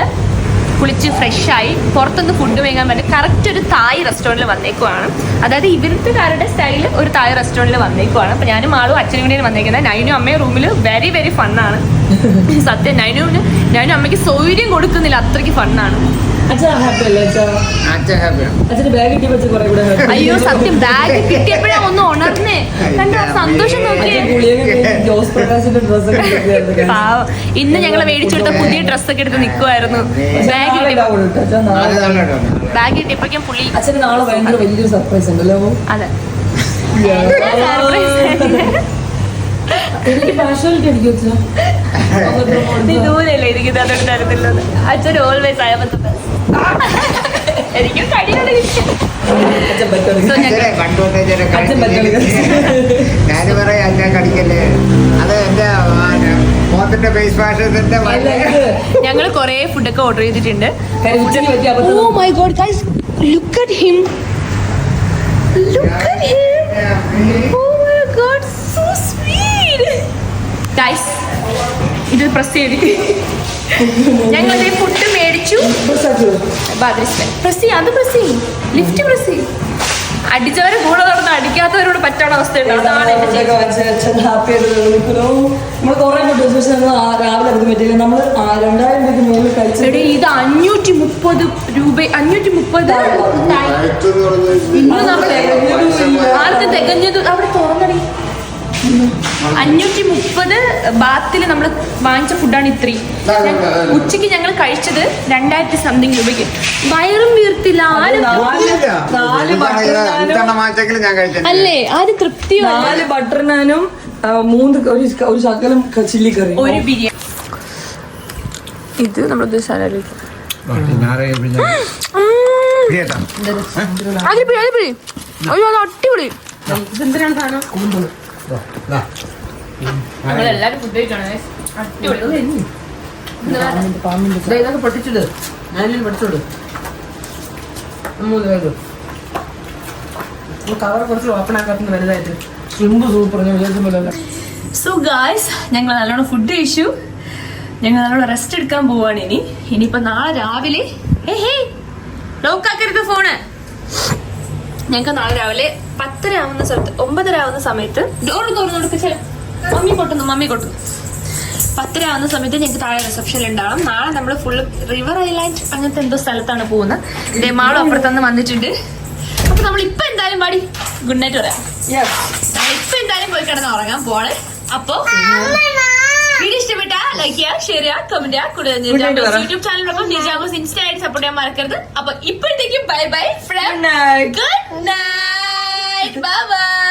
കുളിച്ച് ഫ്രഷായി പുറത്തുനിന്ന് ഫുഡ് വാങ്ങാൻ വേണ്ടി കറക്റ്റ് ഒരു തായ് റെസ്റ്റോറൻറ്റിൽ വന്നേക്കുവാണ്. അതായത് ഇവിടുത്തുകാരുടെ സ്റ്റൈൽ ഒരു തായ് റെസ്റ്റോറൻറ്റിൽ വന്നേക്കുവാണ്. അപ്പോൾ ഞാനും ആളും അച്ഛനും കൂടിയാണ് വന്നേക്കുന്നത്. നൈനും അമ്മയും റൂമിൽ വെരി വെരി ഫണ്ണാണ്. സത്യം നൈനും അമ്മയ്ക്ക് സൗകര്യം കൊടുക്കുന്നില്ല, അത്രയ്ക്ക് ഫണ്ണാണ്. അയ്യോ സത്യം, ബാഗ് കിട്ടിയപ്പോഴാ ഒന്ന് ഉണർന്നേ. കണ്ട സന്തോഷം നോക്കിയേ. പാവം, ഇന്ന് ഞങ്ങൾ മേടിച്ചെടുത്ത പുതിയ ഡ്രസ്സൊക്കെ എടുത്ത് നിൽക്കുമായിരുന്നു. ബാഗ് കിട്ടിയപ്പോഴേക്കും പുള്ളി നാളെ ഭയങ്കര വലിയൊരു സർപ്രൈസ് ഉണ്ടല്ലോ. അതെ, ദൂരല്ലേ ഇരിക്കുന്നത്, അതുകൊണ്ട് തരത്തില്ലത്. അച്ഛൻ ഓൾവേസ് ആയപ്പോ എനിക്കും കടിയാണ് ഞാന് പറയാ ഞാൻ കടിക്കല്ലേ, അത് എന്റെ മോത്തിന്റെ ഫേസ് വാഷത്തിന്റെ. ഞങ്ങൾ കുറെ ഫുഡൊക്കെ ഓർഡർ ചെയ്തിട്ടുണ്ട്. Oh my God, guys, look at him. Look at him. Oh my God, so sweet. Guys, ഇത് പ്രസ് ചെയ്ത് ഞങ്ങൾ ഫുഡ് മേടിച്ചു. പ്രസ് അത് പ്രസ് ചെയ്യും, ലിഫ്റ്റ് പ്രസ് ചെയ്യും. അടിച്ചവരെ കൂടെ നടന്ന് അടിക്കാത്തവരോട് പറ്റാത്ത അവസ്ഥയുണ്ട്. അതാണ് ഇത് 530 രൂപ. 530 ഇന്ന് നമ്മൾ ആർക്കും തികഞ്ഞത് അവിടെ തുറന്നടി. 530 ബാത്തിൽ നമ്മൾ വാങ്ങിച്ച ഫുഡാണ് ഇത്രയും. ഉച്ചയ്ക്ക് ഞങ്ങൾ കഴിച്ചത് 2000 സംതിങ് രൂപയ്ക്ക്. വയറും വീർത്തില്ല. അല്ലേ, ആരും തൃപ്തിയോ. 4 ബട്ടർ നാനും 3 ഒരു ശകലം ചില്ലി കറി, ഒരു ബിരിയാണി. ഇത് നമ്മൾ ഉദ്ദേശിച്ച അടിപൊളി. അയ്യോ അത് അടിപൊളി. നമ്മളെല്ലാരും ഫുഡ് കഴിക്കണം അടിപൊളി. ഇതൊക്കെ പൊട്ടിച്ചിട്, ഞാനും പഠിച്ചോട്. കവർ കുറച്ച് ഓപ്പൺ ആക്കാത്ത വലുതായിട്ട് സിമ്പ് സൂപ്പർ. ഞാൻ വിചാരിച്ച പോലെ. സോ ഗായ്സ്, ഞങ്ങൾ നല്ലോണം ഫുഡ് കഴിച്ചു. ഞങ്ങൾ നല്ലോണം റെസ്റ്റ് എടുക്കാൻ പോവാണ് ഇനിയിപ്പോ നാളെ രാവിലെ ലോക്കാക്കരുത് ഫോണ്. ഞങ്ങൾക്ക് നാളെ രാവിലെ 10:30 ആവുന്ന സമയത്ത് 9:30 ആവുന്ന സമയത്ത് ഡോർ തുറന്നു കൊടുക്കുക. മമ്മി കൊട്ടുന്നു. 10:30 ആവുന്ന സമയത്ത് ഞങ്ങൾക്ക് താഴെ റിസപ്ഷൻ ഉണ്ടാവണം. നാളെ നമ്മൾ ഫുള്ള് റിവർ ഐലാൻഡ് അങ്ങനത്തെ എന്തോ സ്ഥലത്താണ് പോകുന്നത്. ഡെമാളും അപ്പുറത്തുനിന്ന് വന്നിട്ടുണ്ട്. അപ്പൊ നമ്മൾ ഇപ്പൊ എന്തായാലും പാടി ഗുഡ് നൈറ്റ് പറയാം. ഇപ്പൊ എന്തായാലും പോയി കിടന്ന് ഉറങ്ങാൻ പോവാണ്. അപ്പൊ വീഡിയോ ഇഷ്ടപ്പെട്ട ലൈക്ക് ചെയ്യുക, ഷെയർ ചെയ്യുക, കമന്റ് ചെയ്യുക. കൂടുതൽ യൂട്യൂബ് ചാനലിനൊപ്പം നിജാമോസ് ഇൻസ്റ്റ ആയിട്ട് സപ്പോർട്ട് ചെയ്യാൻ മറക്കരുത്. അപ്പൊ ഇപ്പോഴത്തേക്കും bye bye from good night. Bye by.